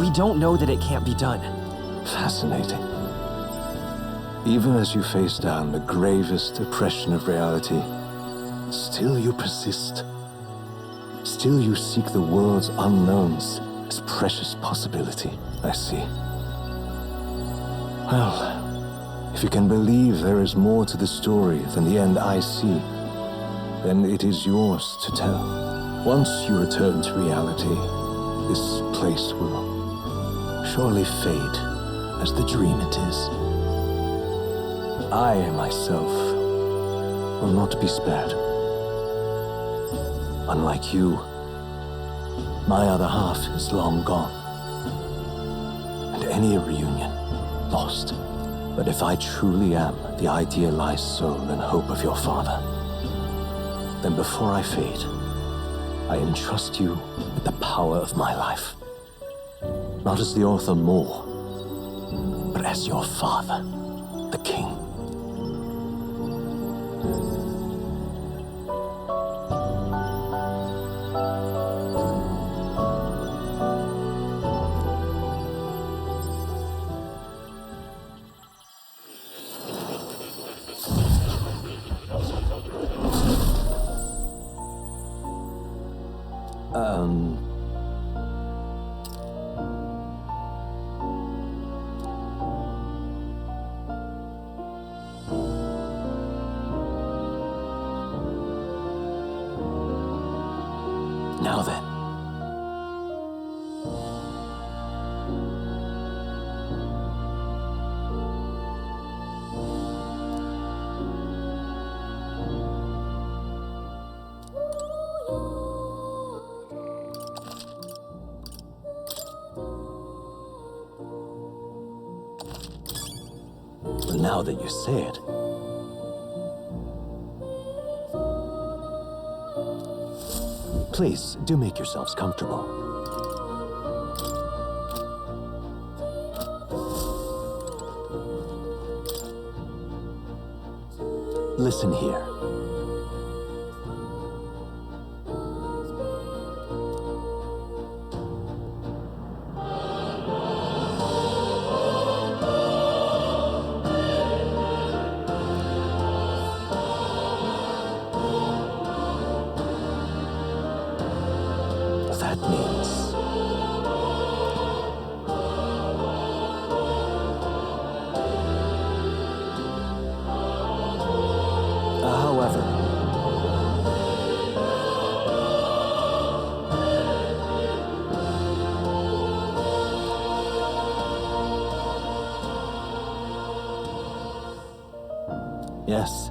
We don't know that it can't be done. Fascinating. Even as you face down the gravest oppression of reality, still you persist. Still you seek the world's unknowns as precious possibility. I see. Well, if you can believe there is more to the story than the end I see, then it is yours to tell. Once you return to reality, this place will surely fade as the dream it is. I myself will not be spared. Unlike you, my other half is long gone. And any reunion, lost. But if I truly am the idealized soul and hope of your father, then before I fade, I entrust you with the power of my life. Not as the author more, but as your father, the king. Now then. Well, now that you say it, Please, do make yourselves comfortable. Listen here. That means... However... Yes.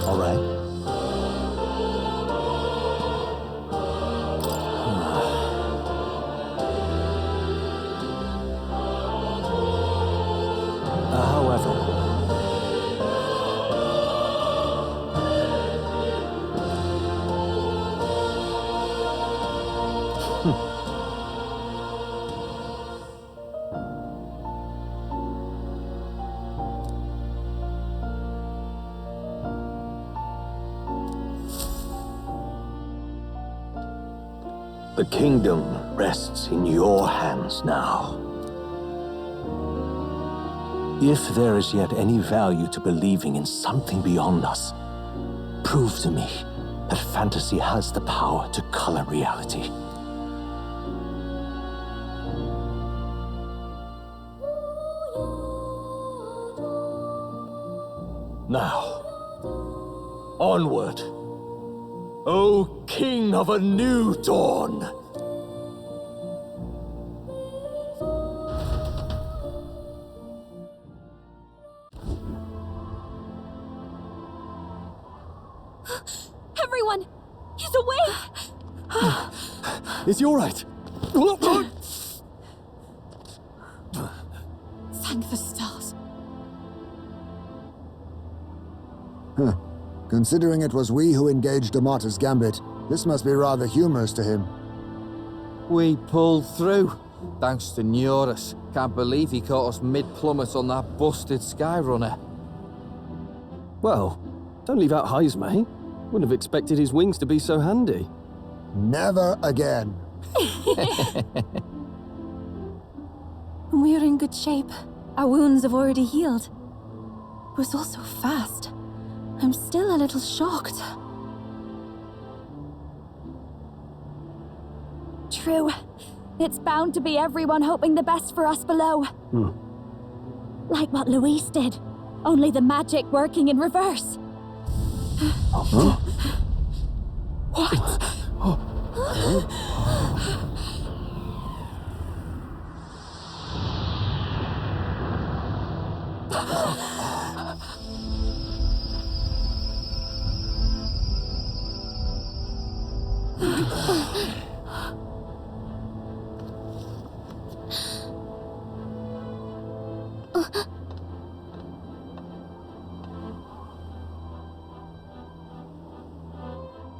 All right. However... The kingdom rests in your hands now. If there is yet any value to believing in something beyond us, prove to me that fantasy has the power to color reality. Now, onward, O King of a new dawn! Everyone! He's awake! Is he all right? Thank the stars. Huh. Considering it was we who engaged Amata's gambit, this must be rather humorous to him. We pulled through, thanks to Neurus. Can't believe he caught us mid-plummet on that busted Skyrunner. Well, don't leave out Heis, mate. Wouldn't have expected his wings to be so handy. Never again. We're in good shape. Our wounds have already healed. It was all so fast. I'm still a little shocked. True. It's bound to be everyone hoping the best for us below. Like what Luis did. Only the magic working in reverse. What?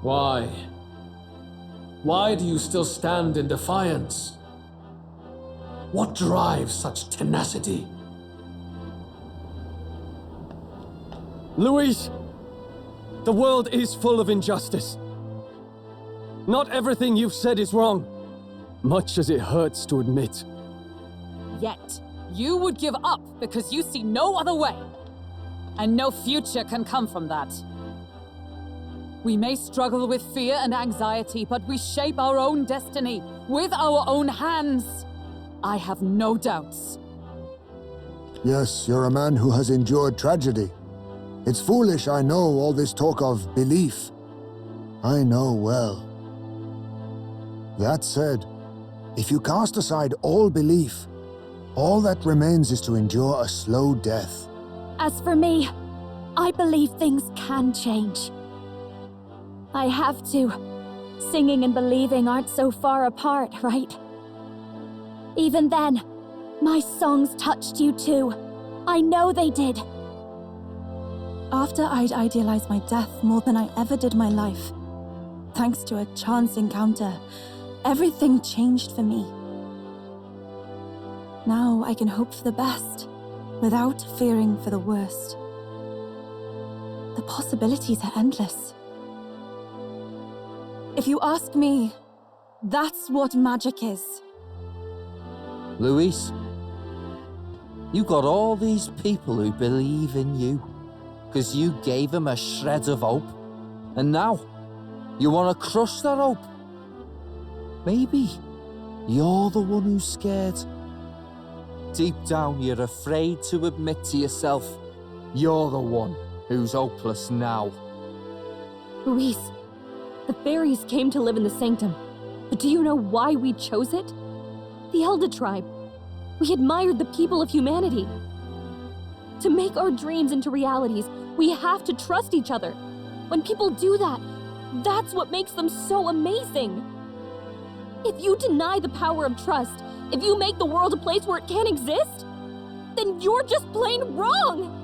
Why? Why do you still stand in defiance? What drives such tenacity? Luis! The world is full of injustice. Not everything you've said is wrong, much as it hurts to admit. Yet, you would give up because you see no other way. And no future can come from that. We may struggle with fear and anxiety, but we shape our own destiny with our own hands. I have no doubts. Yes, you're a man who has endured tragedy. It's foolish, I know, all this talk of belief. I know well. That said, if you cast aside all belief, all that remains is to endure a slow death. As for me, I believe things can change. I have to. Singing and believing aren't so far apart, right? Even then, my songs touched you too. I know they did. After I'd idealized my death more than I ever did my life, thanks to a chance encounter, everything changed for me. Now I can hope for the best, without fearing for the worst. The possibilities are endless. If you ask me, that's what magic is. Luis, you got all these people who believe in you, because you gave them a shred of hope, and now you want to crush their hope. Maybe you're the one who's scared. Deep down, you're afraid to admit to yourself you're the one who's hopeless now. Luis, the fairies came to live in the Sanctum. But do you know why we chose it? The Elder Tribe. We admired the people of humanity. To make our dreams into realities, we have to trust each other. When people do that, that's what makes them so amazing. If you deny the power of trust, if you make the world a place where it can't exist, then you're just plain wrong!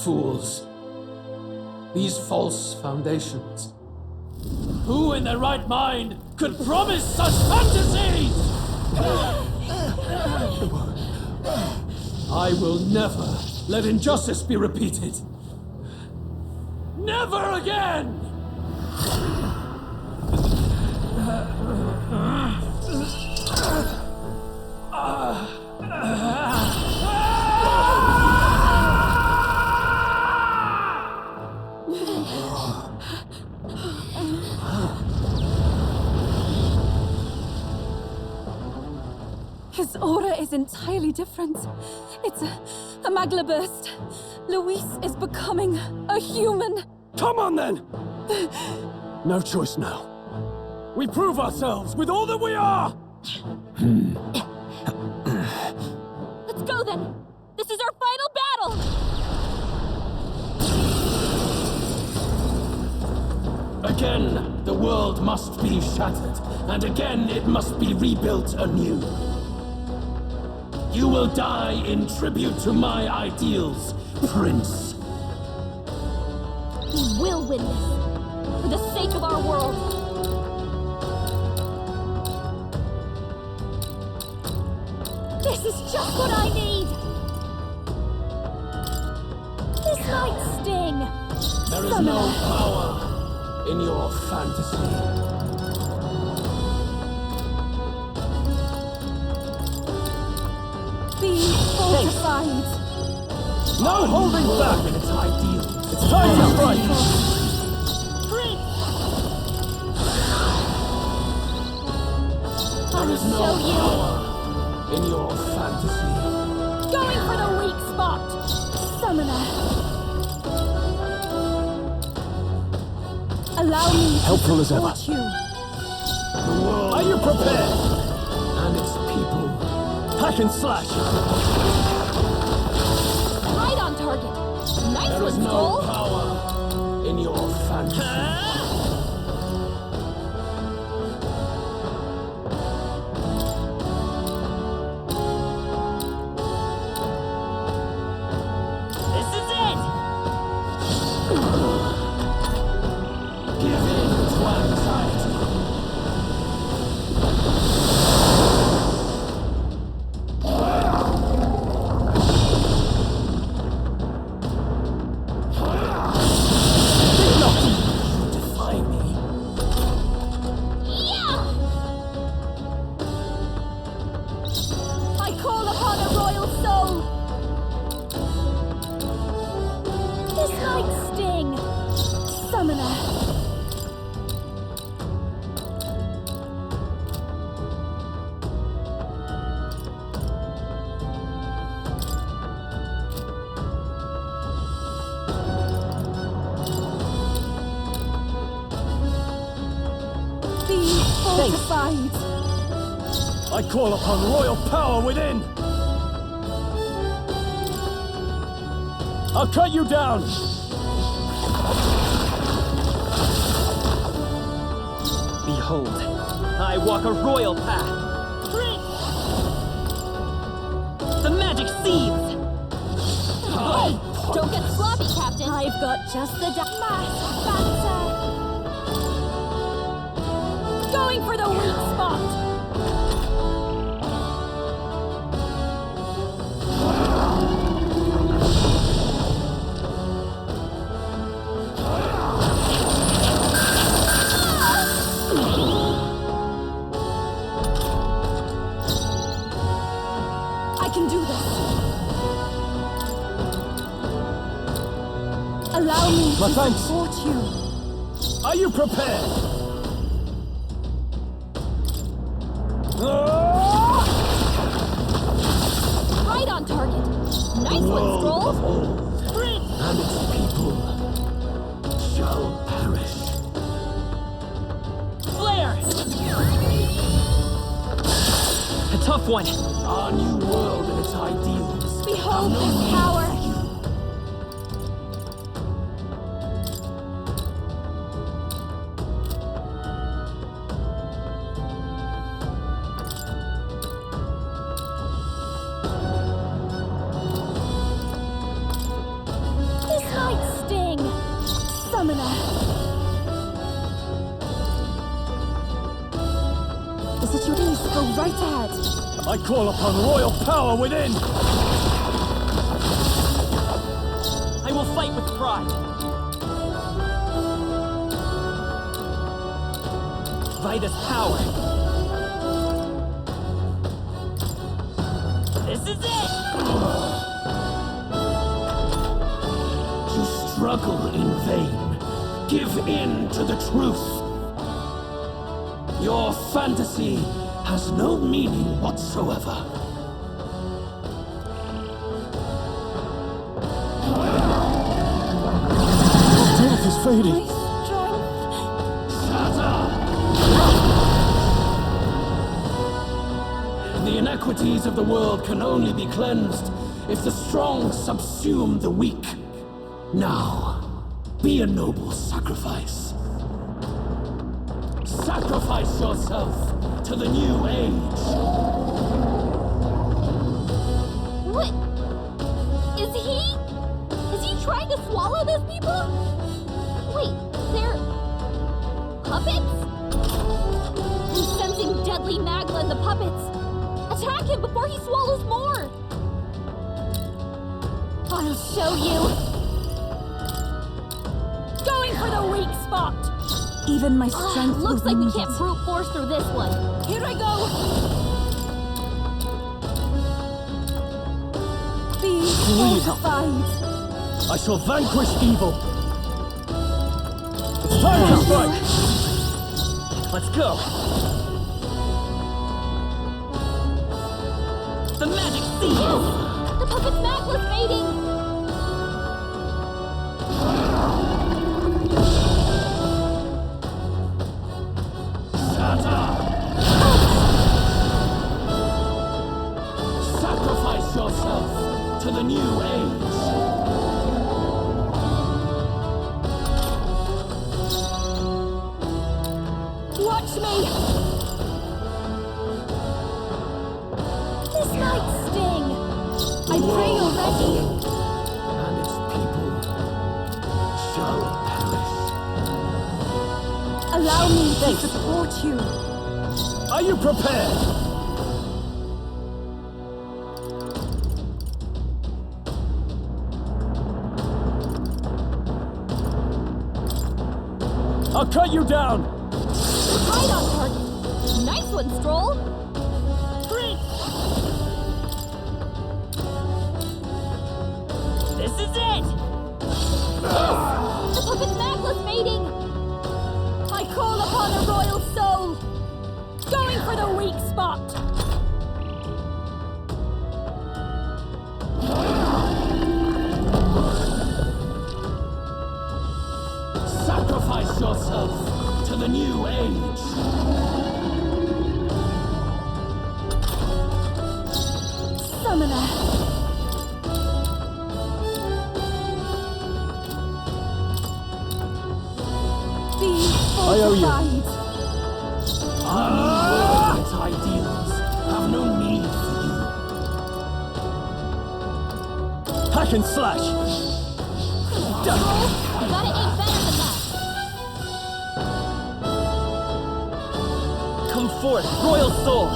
Fools. These false foundations. Who in their right mind could promise such fantasies? I will never let injustice be repeated. Never again! His aura is entirely different. It's a magla burst. Luis is becoming a human. Come on then! No choice now. We prove ourselves with all that we are! Let's go then! This is our final battle! Again, the world must be shattered, and again it must be rebuilt anew. You will die in tribute to my ideals, Prince. We will win this, for the sake of our world. This is just what I need! This might sting. There is no power in your fantasy. Be fortified. No holding back! Its ideals. It's time to strike! There is no Show you. power in your fantasy. Going for the weak spot! Summoner! Allow me Helpful to as ever. support you. The world Are you prepared? and its people. Hack and slash! Right on target! Nice There is one, no Skull! power in your fantasy. This is it! Give in, Summoner. Be fortified. I call upon royal power within! I'll cut you down! Behold, I walk a royal path. The magic seeds! Hey, don't get sloppy, Captain. I've got just the mass banter. Going for the weak spot. I can do this. Allow me My to thanks. support you. Are you prepared? Right on target. Nice one, Scroll. And its people shall perish. Flare! A tough one. Our new world and its ideals. Behold this power. This might sting. Summoner. Is it your ease? Go right ahead. I call upon royal power within! I will fight with pride. Vida's power. This is it! You struggle in vain. Give in to the truth. Your fantasy has no meaning whatsoever. Death is fading. The inequities of the world can only be cleansed if the strong subsume the weak. Now, be a noble sacrifice. Sacrifice yourself to the new age. What? Is he trying to swallow those people? Wait, they're puppets? He's sensing deadly magma in the puppets. Attack him before he swallows more. I'll show you. Going for the weak spot. Even my strength Looks will like be we can't needed. brute force through this one. Here I go. Be fortified. I shall vanquish evil! It's time to strike! Let's go. The magic seeds! The puppet's magma's fading. Sacrifice yourself to the new age. Watch me. This might sting. I pray you're ready. And its people shall perish. Allow me to support you. Are you prepared? I'll cut you down! Right on target. Nice one, Stroll. This is it! The puppet's magma's fading. weak spot! Sacrifice yourself to the new age. Summoner! Be fortified! Its ideals have no need for you. Hack and slash! You gotta aim better than that! Come forth, royal soul!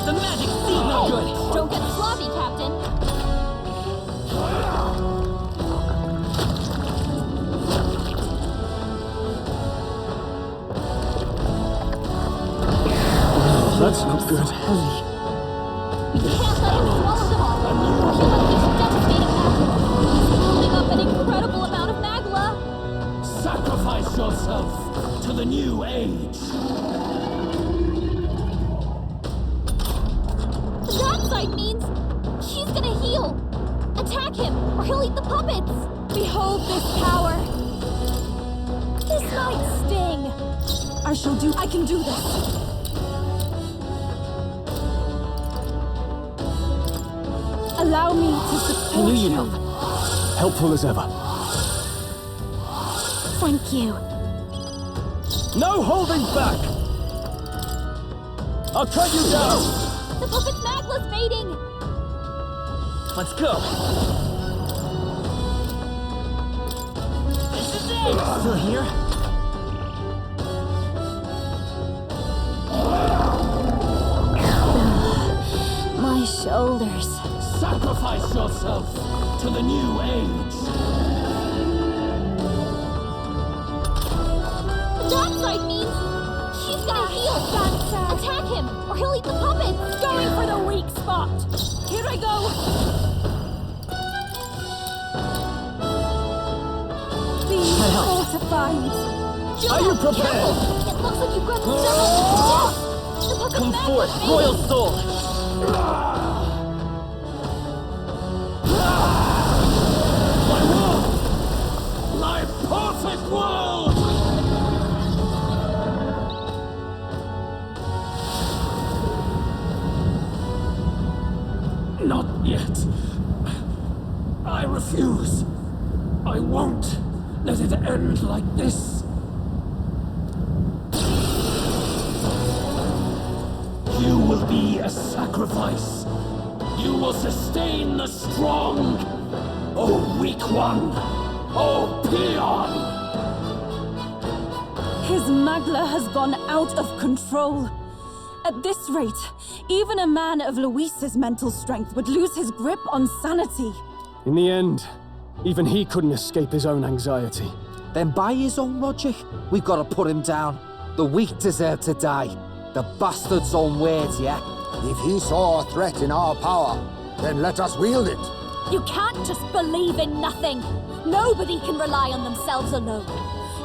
The magic seed no good! Don't get sloppy, Captain! That's not good. We can't let him swallow them all! He must be devastating magma! He's building up an incredible amount of magma! Sacrifice yourself to the new age. That side means he's gonna heal! Attack him, or he'll eat the puppets! Behold this power! This might sting! I can do this. Allow me to support I knew you'd you. help. Helpful as ever. Thank you. No holding back! I'll cut you down! The puppet's magma's fading! Let's go! This is it! Still here? My shoulders. Sacrifice yourself to the new age. That side means he's gonna heal! Attack him, or he'll eat the puppets! Going for the weak spot. Here I go. Be fortified. Are you prepared? It looks like you've got several. Yes! The puppet's Come magma's forth, fading. royal soul! My perfect world! Not yet. I refuse. I won't let it end like this. You will be a sacrifice. You will sustain the strong. Oh, weak one. Oh, peon. His magla has gone out of control. At this rate, even a man of Luis's mental strength would lose his grip on sanity. In the end, even he couldn't escape his own anxiety. Then by his own logic, we've got to put him down. The weak deserve to die. The bastard's own words, yeah? If he saw a threat in our power, then let us wield it. You can't just believe in nothing. Nobody can rely on themselves alone.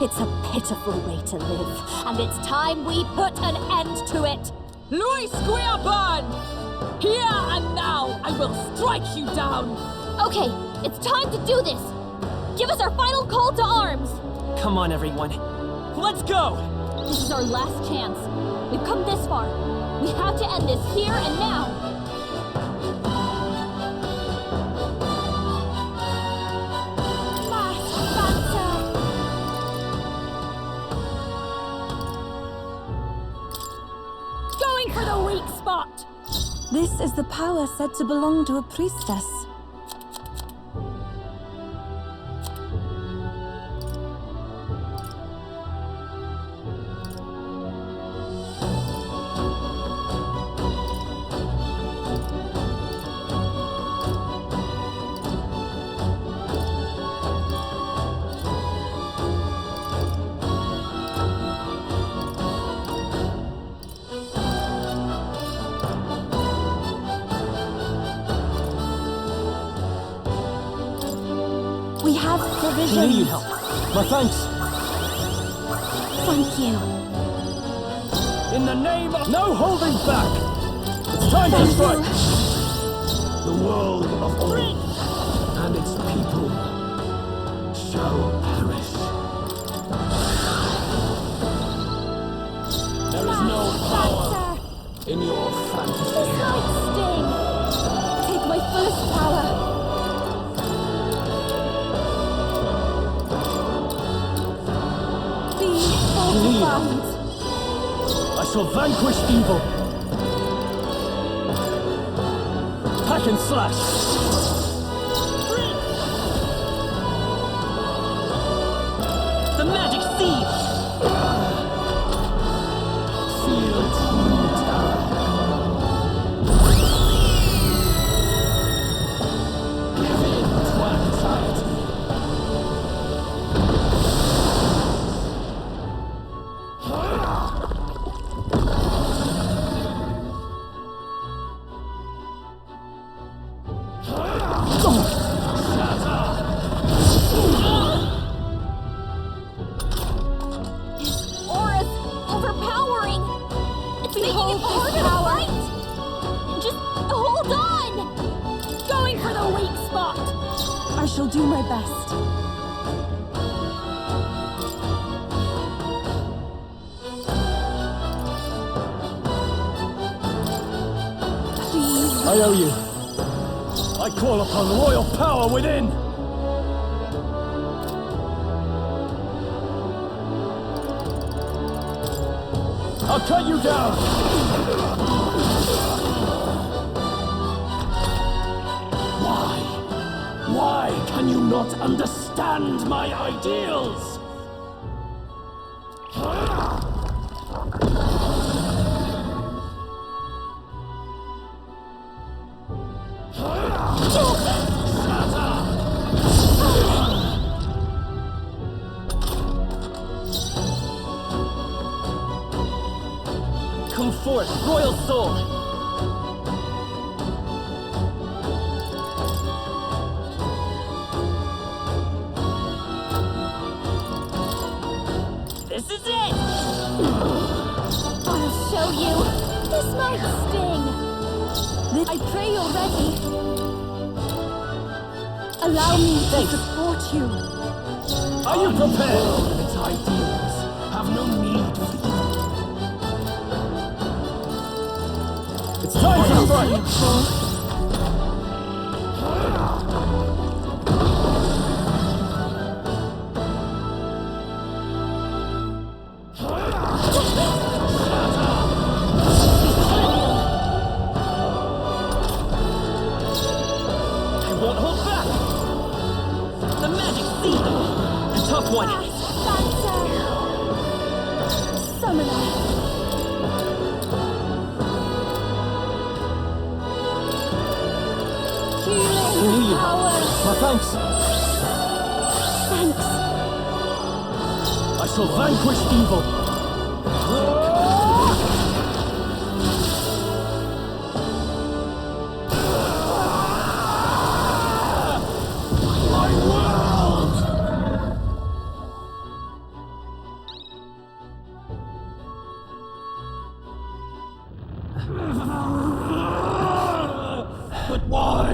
It's a pitiful way to live, and it's time we put an end to it. Luis Guiapan! Here and now, I will strike you down! Okay, it's time to do this. Give us our final call to arms. Come on, everyone. Let's go! This is our last chance. We've come this far. We have to end this here and now. Going for the weak spot. This is the power said to belong to a priestess. We have I provisions. knew you'd help. My thanks. Thank you. In the name of... No holding back! It's time to strike! The world of all and its people shall perish. There is no power in your fantasy. This might sting. Take my fullest power. Be fortified. I shall vanquish evil. Hack and slash. The magic seed! Feel true terror. Give in to anxiety. Aura's overpowering. It's making it harder to fight. Just hold on. Going for the weak spot. I shall do my best. Please. I owe you. I call upon royal power within. I'll cut you down. Why can you not understand my ideals? Come forth, royal soul! This is it! I'll show you. This might sting. I pray you're ready. Allow me to support you. Are you prepared? Its ideals have no need for you. It's time to strike. I won't hold back! The magic seed! A tough one! Faster. Summoner. Healing power. My thanks. Thanks. I shall vanquish evil. My world! But why?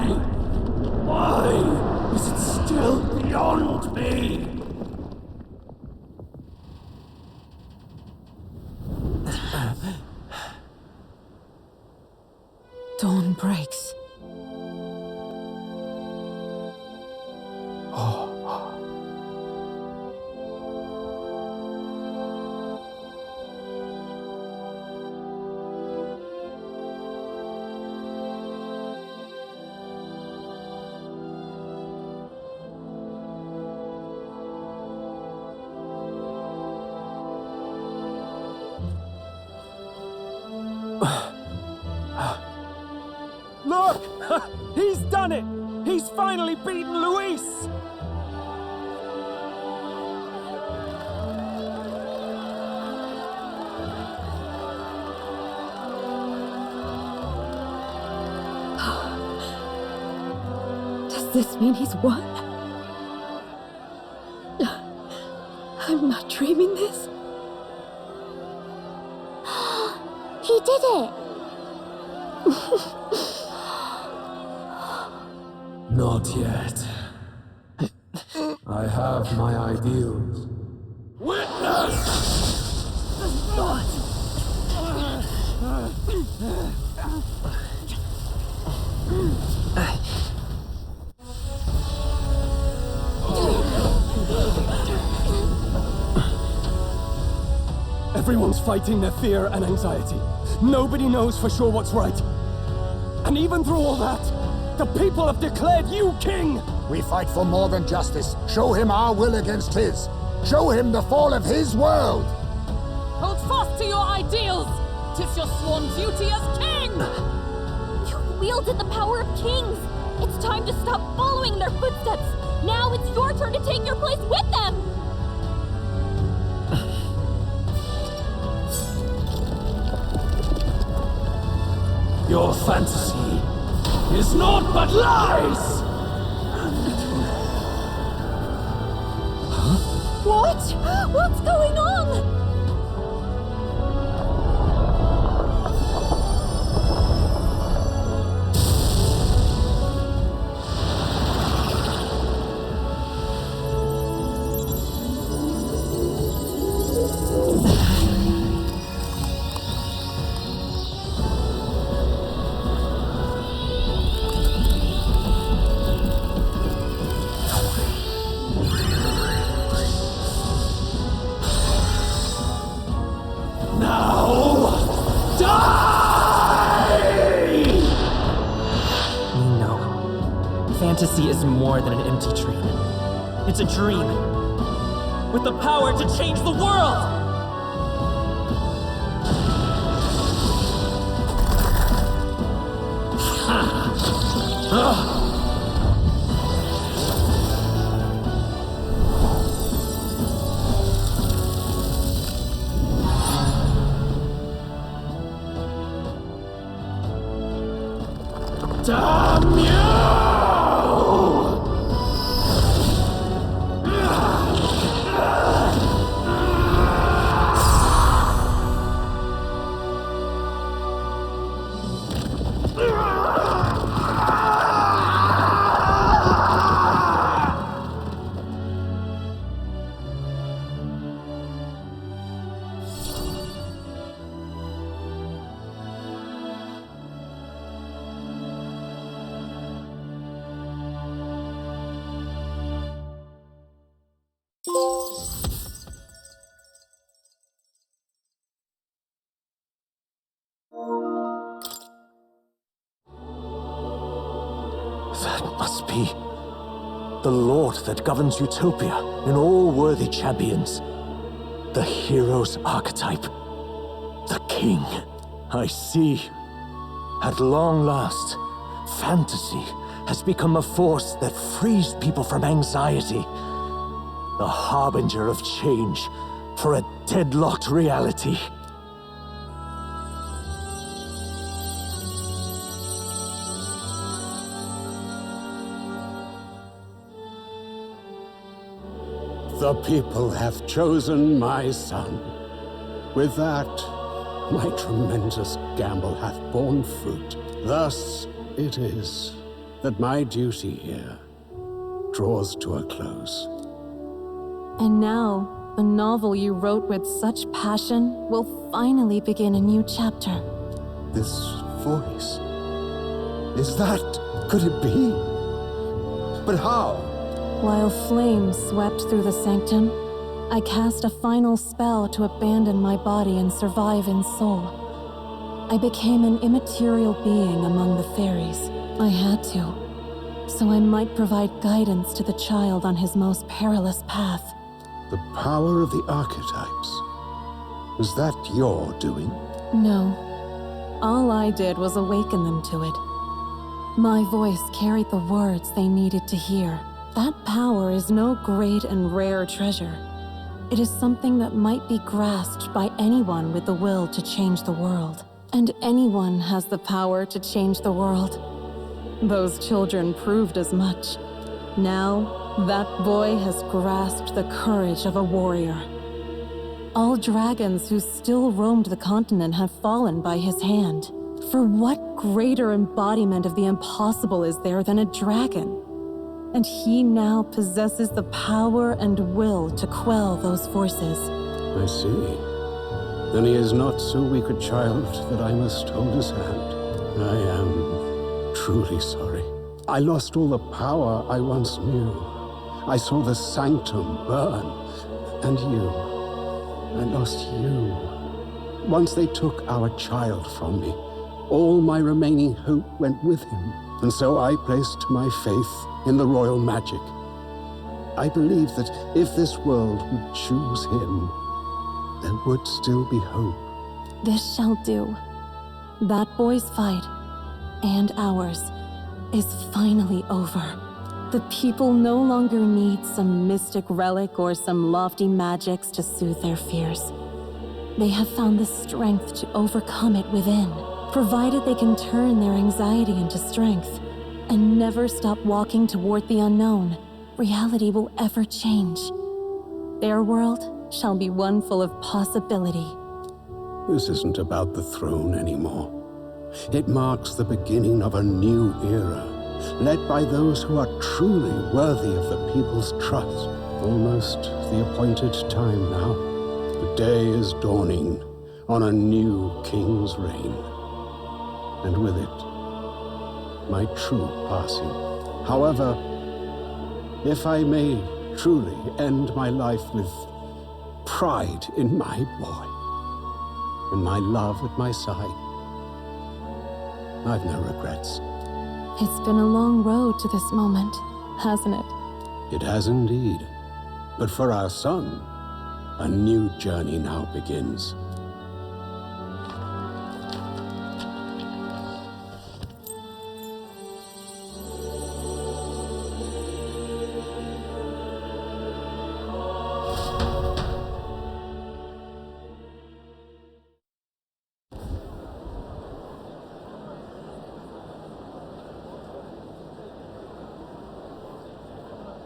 Why is it still beyond me? Dawn breaks. Look! He's done it! He's finally beaten Luis! Does this mean he's won? I'm not dreaming this. She did it! Not yet. I have my ideals. Witness! Everyone's fighting their fear and anxiety. Nobody knows for sure what's right. And even through all that, the people have declared you king! We fight for more than justice. Show him our will against his. Show him the fall of his world! Hold fast to your ideals! 'Tis your sworn duty as king! You've wielded the power of kings! It's time to stop following their footsteps! Now it's your turn to take your place with them! Your fantasy is naught but lies! What? What's going on? Fantasy is more than an empty dream. It's a dream with the power to change the world! Damn you! That must be the Lord that governs Utopia in all worthy champions. The hero's archetype. The king. I see. At long last, fantasy has become a force that frees people from anxiety. A harbinger of change for a deadlocked reality. The people have chosen my son. With that, my tremendous gamble hath borne fruit. Thus it is that my duty here draws to a close. And now, the novel you wrote with such passion will finally begin a new chapter. This voice. Is that? Could it be? But how? While flames swept through the sanctum, I cast a final spell to abandon my body and survive in soul. I became an immaterial being among the fairies. I had to, so I might provide guidance to the child on his most perilous path. The power of the archetypes. Was that your doing? No. All I did was awaken them to it. My voice carried the words they needed to hear. That power is no great and rare treasure. It is something that might be grasped by anyone with the will to change the world. And anyone has the power to change the world. Those children proved as much. Now, that boy has grasped the courage of a warrior. All dragons who still roamed the continent have fallen by his hand. For what greater embodiment of the impossible is there than a dragon? And he now possesses the power and will to quell those forces. I see. Then he is not so weak a child that I must hold his hand. I am truly sorry. I lost all the power I once knew. I saw the sanctum burn. And you. I lost you. Once they took our child from me, all my remaining hope went with him. And so I placed my faith in the royal magic. I believe that if this world would choose him, there would still be hope. This shall do. That boy's fight, and ours, is finally over. The people no longer need some mystic relic or some lofty magics to soothe their fears. They have found the strength to overcome it within, provided they can turn their anxiety into strength and never stop walking toward the unknown. Reality will ever change. Their world shall be one full of possibility. This isn't about the throne anymore. It marks the beginning of a new era, led by those who are truly worthy of the people's trust. Almost the appointed time now. The day is dawning on a new king's reign. And with it, my true passing. However, if I may truly end my life with pride in my boy, and my love at my side, I've no regrets. It's been a long road to this moment, hasn't it? It has indeed. But for our son, a new journey now begins.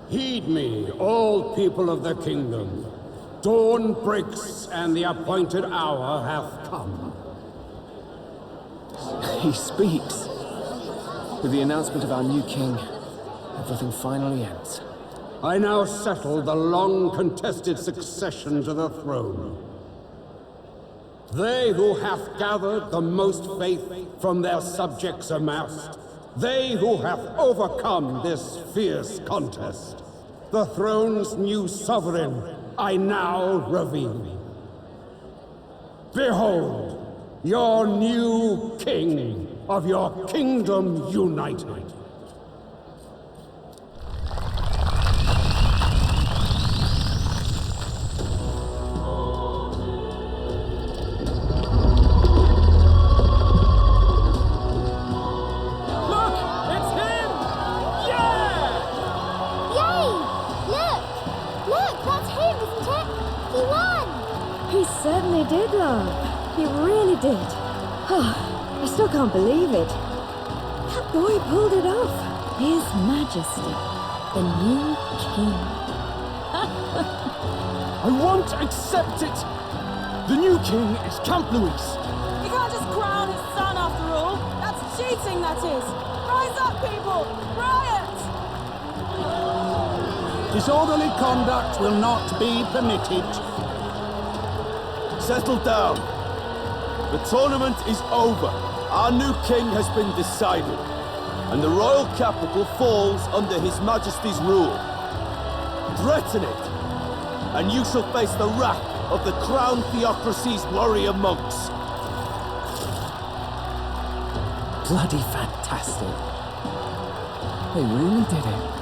Heed me, all people of the kingdom. Dawn breaks, and the appointed hour hath come. He speaks. With the announcement of our new king, everything finally ends. I now settle the long-contested succession to the throne. They who hath gathered the most faith from their subjects amassed, they who have overcome this fierce contest, the throne's new sovereign, I now reveal. Behold, your new king of your kingdom united. Certainly did, love. He really did. Oh, I still can't believe it. That boy pulled it off. His Majesty, the new king. I won't accept it! The new king is Camp Louis. You can't just crown his son after all. That's cheating, that is. Rise up, people! Riot! Disorderly conduct will not be permitted. Settle down. The tournament is over. Our new king has been decided, and the royal capital falls under His Majesty's rule. Threaten it, and you shall face the wrath of the Crown Theocracy's warrior monks. Bloody fantastic. They really did it.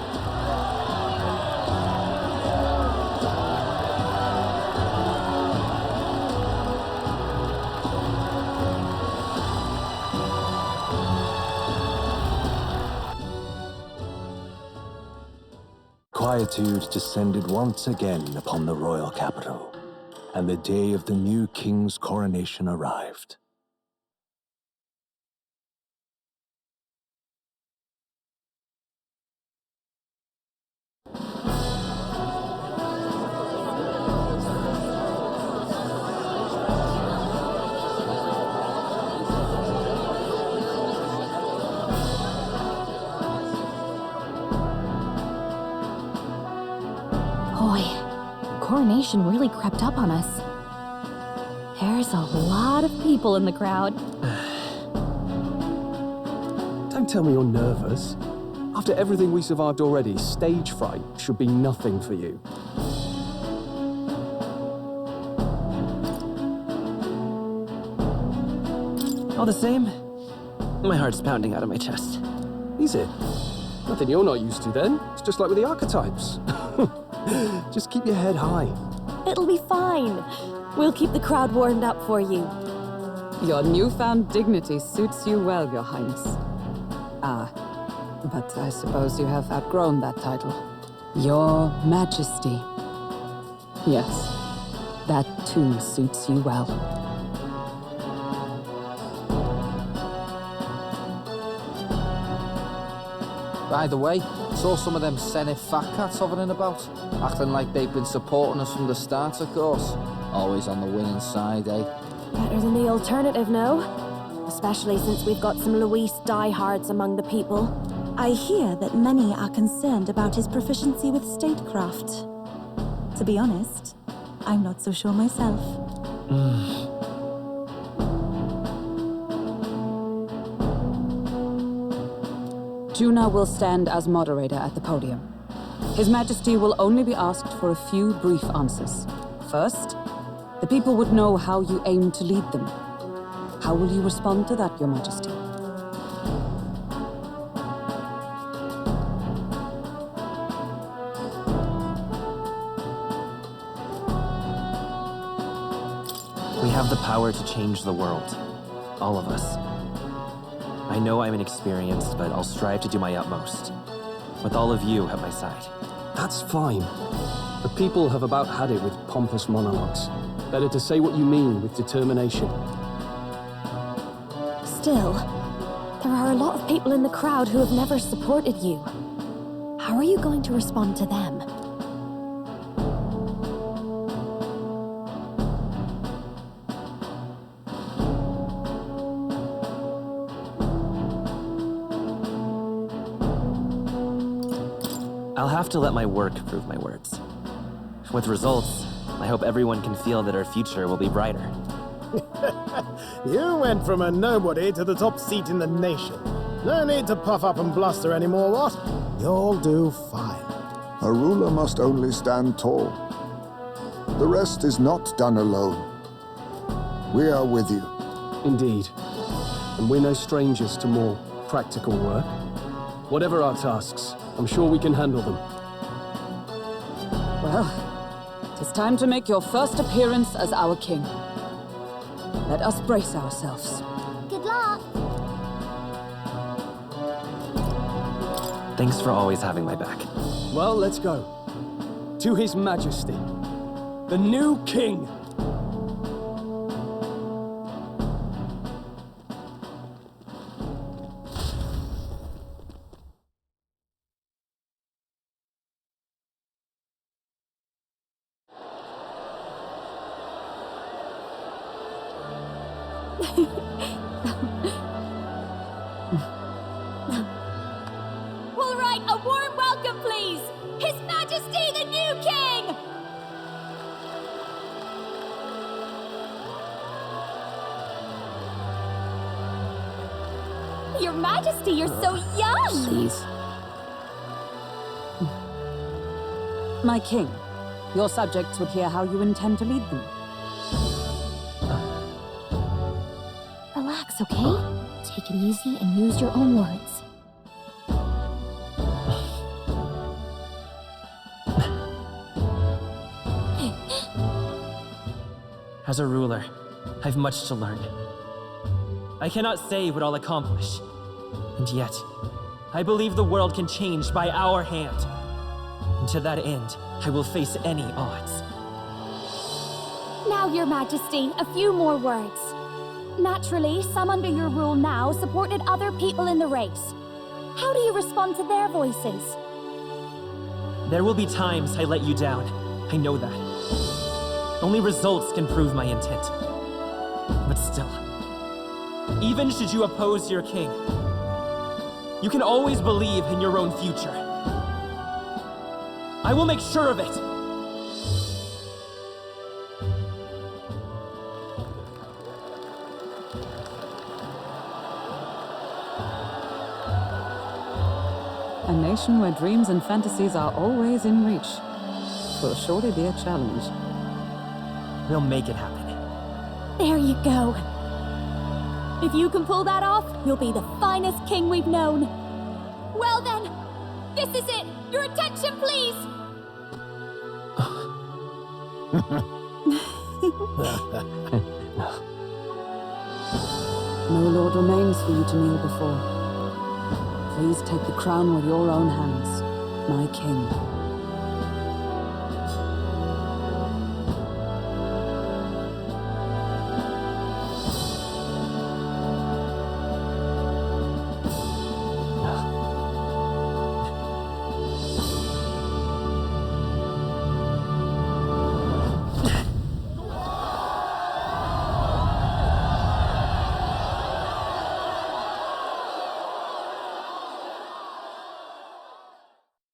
Quietude descended once again upon the royal capital, and the day of the new king's coronation arrived. coronation really crept up on us. There's a lot of people in the crowd. Don't tell me you're nervous. After everything we survived already, stage fright should be nothing for you. All the same, my heart's pounding out of my chest. Is it? Nothing you're not used to then. It's just like with the archetypes. Just keep your head high. It'll be fine. We'll keep the crowd warmed up for you. Your newfound dignity suits you well, Your Highness. But I suppose you have outgrown that title. Your Majesty. Yes, that too suits you well. By the way, saw some of them Senate fat cats hovering about, acting like they've been supporting us from the start, of course. Always on the winning side, eh? Better than the alternative, no? Especially since we've got some Luis diehards among the people. I hear that many are concerned about his proficiency with statecraft. To be honest, I'm not so sure myself. Juna will stand as moderator at the podium. His Majesty will only be asked for a few brief answers. First, the people would know how you aim to lead them. How will you respond to that, Your Majesty? We have the power to change the world. All of us. I know I'm inexperienced, but I'll strive to do my utmost. With all of you at my side. That's fine. The people have about had it with pompous monologues. Better to say what you mean with determination. Still, there are a lot of people in the crowd who have never supported you. How are you going to respond to them? I'll have to let my work prove my words. With results, I hope everyone can feel that our future will be brighter. You went from a nobody to the top seat in the nation. No need to puff up and bluster anymore, what? You'll do fine. A ruler must only stand tall. The rest is not done alone. We are with you. Indeed. And we're no strangers to more practical work. Whatever our tasks, I'm sure we can handle them. Well, it is time to make your first appearance as our king. Let us brace ourselves. Good luck! Thanks for always having my back. Well, let's go. To His Majesty, the new king! All right, a warm welcome, please! His Majesty, the new king! Your Majesty, you're so young! Please. My king, your subjects would hear how you intend to lead them. Relax, okay? Take it easy and use your own words. As a ruler, I've much to learn. I cannot say what I'll accomplish. And yet, I believe the world can change by our hand. And to that end, I will face any odds. Now, Your Majesty, a few more words. Naturally, some under your rule now supported other people in the race. How do you respond to their voices? There will be times I let you down. I know that. Only results can prove my intent. But still, even should you oppose your king, you can always believe in your own future. I will make sure of it. nation where dreams and fantasies are always in reach. Will surely be a challenge. We'll make it happen. There you go. If you can pull that off, you'll be the finest king we've known. Well then, this is it. Your attention, please. No lord remains for you to kneel before. Please take the crown with your own hands, my king.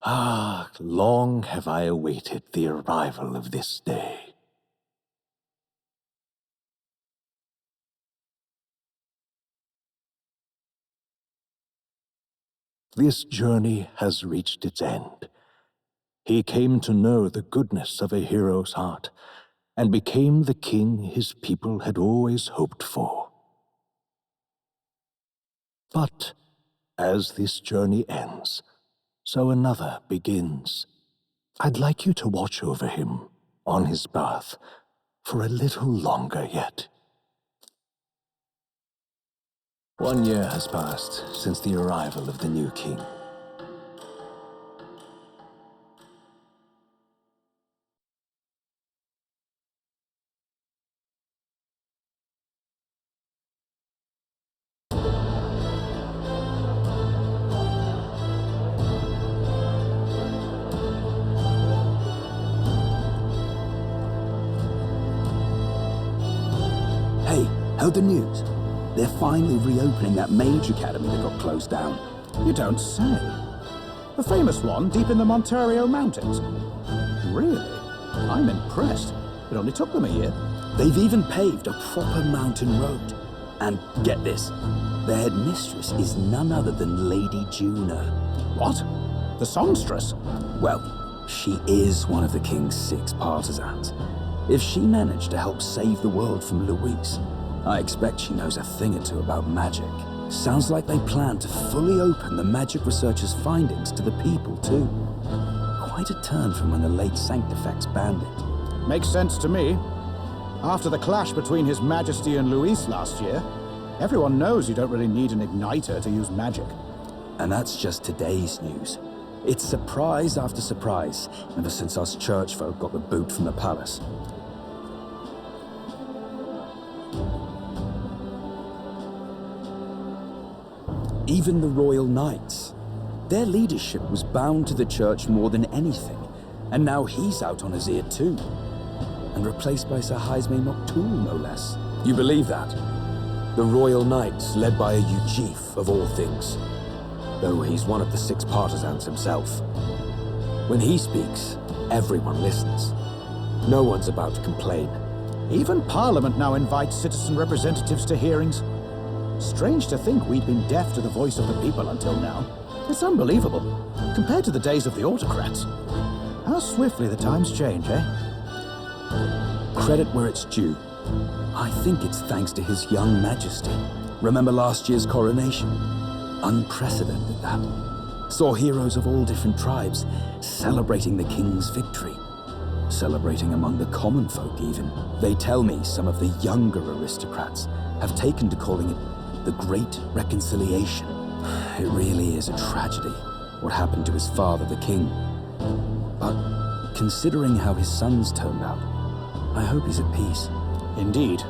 Ah, long have I awaited the arrival of this day. This journey has reached its end. He came to know the goodness of a hero's heart, and became the king his people had always hoped for. But as this journey ends, so another begins. I'd like you to watch over him on his path for a little longer yet. 1 year has passed since the arrival of the new king. Hey, heard the news? They're finally reopening that mage academy that got closed down. You don't say. The famous one deep in the Montario Mountains. Really? I'm impressed. It only took them a year. They've even paved a proper mountain road. And get this, their headmistress is none other than Lady Juna. What? The songstress? Well, she is one of the king's 6 partisans. If she managed to help save the world from Luis, I expect she knows a thing or two about magic. Sounds like they plan to fully open the magic researchers' findings to the people, too. Quite a turn from when the late Sanctifex banned it. Makes sense to me. After the clash between His Majesty and Luis last year, everyone knows you don't really need an igniter to use magic. And that's just today's news. It's surprise after surprise, ever since us church folk got the boot from the palace. Even the royal knights. Their leadership was bound to the church more than anything, and now he's out on his ear too. And replaced by Sir Haisme Noctul, no less. You believe that? The royal knights, led by a Ujif of all things. Though he's one of the 6 partisans himself. When he speaks, everyone listens. No one's about to complain. Even Parliament now invites citizen representatives to hearings. Strange to think we'd been deaf to the voice of the people until now. It's unbelievable, compared to the days of the autocrats. How swiftly the times change, eh? Credit where it's due. I think it's thanks to His young majesty. Remember last year's coronation? Unprecedented, that. Saw heroes of all different tribes celebrating the king's victory. Celebrating among the common folk, even. They tell me some of the younger aristocrats have taken to calling it the Great Reconciliation. It really is a tragedy, what happened to his father, the king. But considering how his sons turned out, I hope he's at peace. Indeed.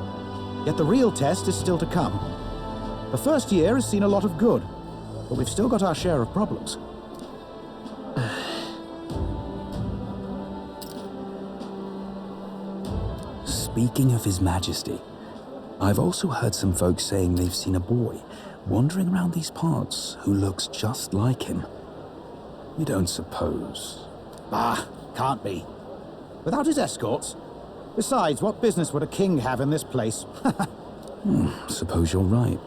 Yet the real test is still to come. The first year has seen a lot of good, but we've still got our share of problems. Speaking of His Majesty, I've also heard some folks saying they've seen a boy wandering around these parts who looks just like him. You don't suppose? Bah, can't be. Without his escorts? Besides, what business would a king have in this place? Suppose you're right.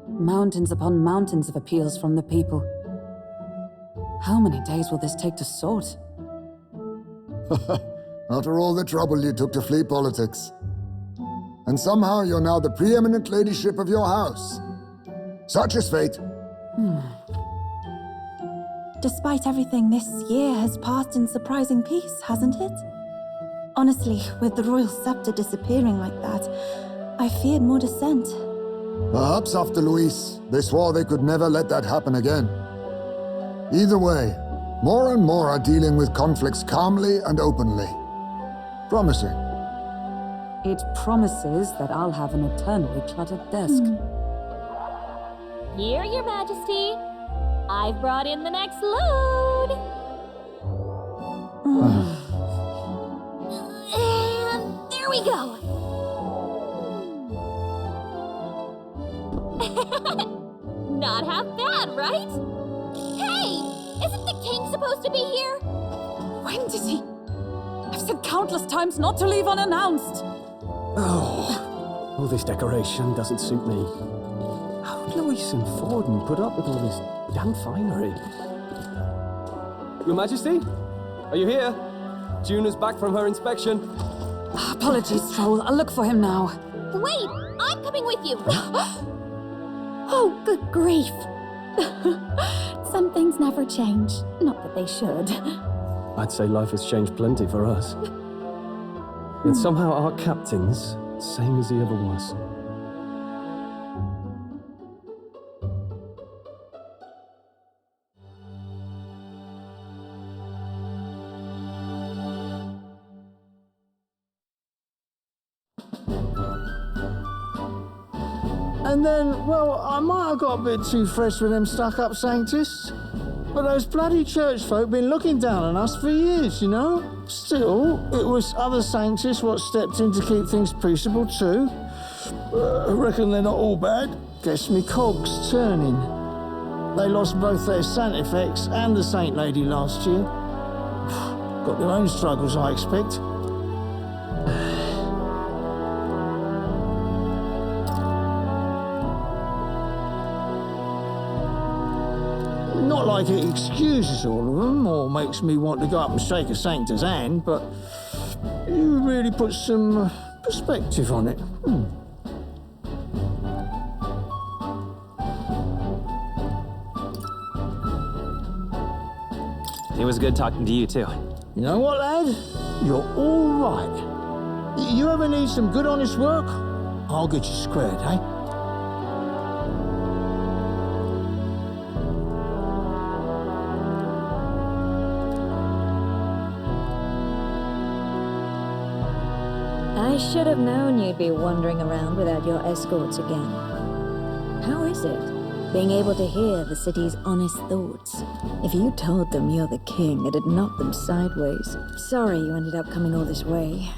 Mountains upon mountains of appeals from the people. How many days will this take to sort? After all the trouble you took to flee politics. And somehow you're now the preeminent ladyship of your house. Such is fate. Despite everything, this year has passed in surprising peace, hasn't it? Honestly, with the royal scepter disappearing like that, I feared more dissent. Perhaps after Luis, they swore they could never let that happen again. Either way, more and more are dealing with conflicts calmly and openly. Promising. It promises that I'll have an eternally cluttered desk. Here, Your Majesty. I've brought in the next load. And there we go. Not half bad, right? Hey, isn't the king supposed to be here? When did he? I've said countless times not to leave unannounced. Oh, all this decoration doesn't suit me. How would Luis and Forden put up with all this damn finery? Your Majesty? Are you here? Juna's back from her inspection. Apologies, Troll. I'll look for him now. Wait, I'm coming with you. Oh, good grief. Some things never change. Not that they should. I'd say life has changed plenty for us. Yet somehow our captain's same as he ever was. And then, well, I might have got a bit too fresh with them stuck-up Sanctists. But those bloody church folk been looking down on us for years, you know? Still, it was other Sanctists what stepped in to keep things peaceable too. I reckon they're not all bad. Guess me cog's turning. They lost both their Santifex and the Saint Lady last year. Got their own struggles, I expect. Not like it excuses all of them or makes me want to go up and shake a Sanctor's hand, but you really put some perspective on it. It was good talking to you, too. You know what, lad? You're all right. You ever need some good, honest work? I'll get you squared, eh? I should have known you'd be wandering around without your escorts again. How is it, being able to hear the city's honest thoughts? If you told them you're the king, it'd knock them sideways. Sorry you ended up coming all this way.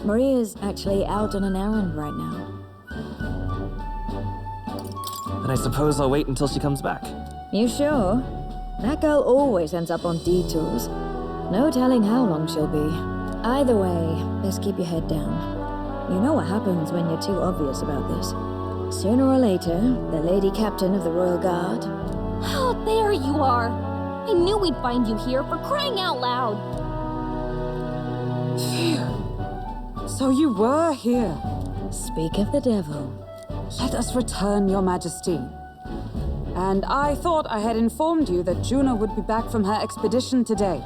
Maria's actually out on an errand right now. And I suppose I'll wait until she comes back. You sure? That girl always ends up on detours. No telling how long she'll be. Either way, best keep your head down. You know what happens when you're too obvious about this. Sooner or later, the Lady Captain of the Royal Guard... Oh, there you are. I knew we'd find you here, for crying out loud. Phew. So you were here. Speak of the devil. Let us return, Your Majesty. And I thought I had informed you that Juna would be back from her expedition today.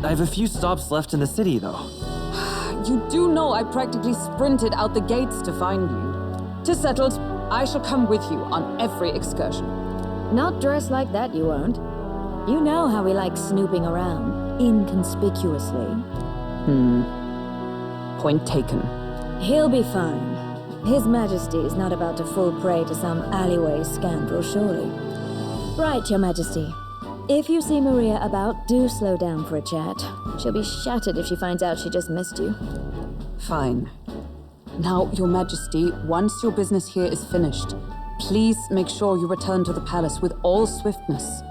I have a few stops left in the city, though. You do know I practically sprinted out the gates to find you. 'Tis settled. I shall come with you on every excursion. Not dressed like that, you won't. You know how we like snooping around, inconspicuously. Point taken. He'll be fine. His Majesty is not about to fall prey to some alleyway scoundrel, surely. Right, Your Majesty. If you see Maria about, do slow down for a chat. She'll be shattered if she finds out she just missed you. Fine. Now, Your Majesty, once your business here is finished, please make sure you return to the palace with all swiftness.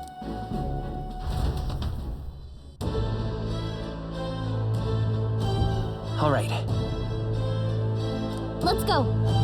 All right. Let's go.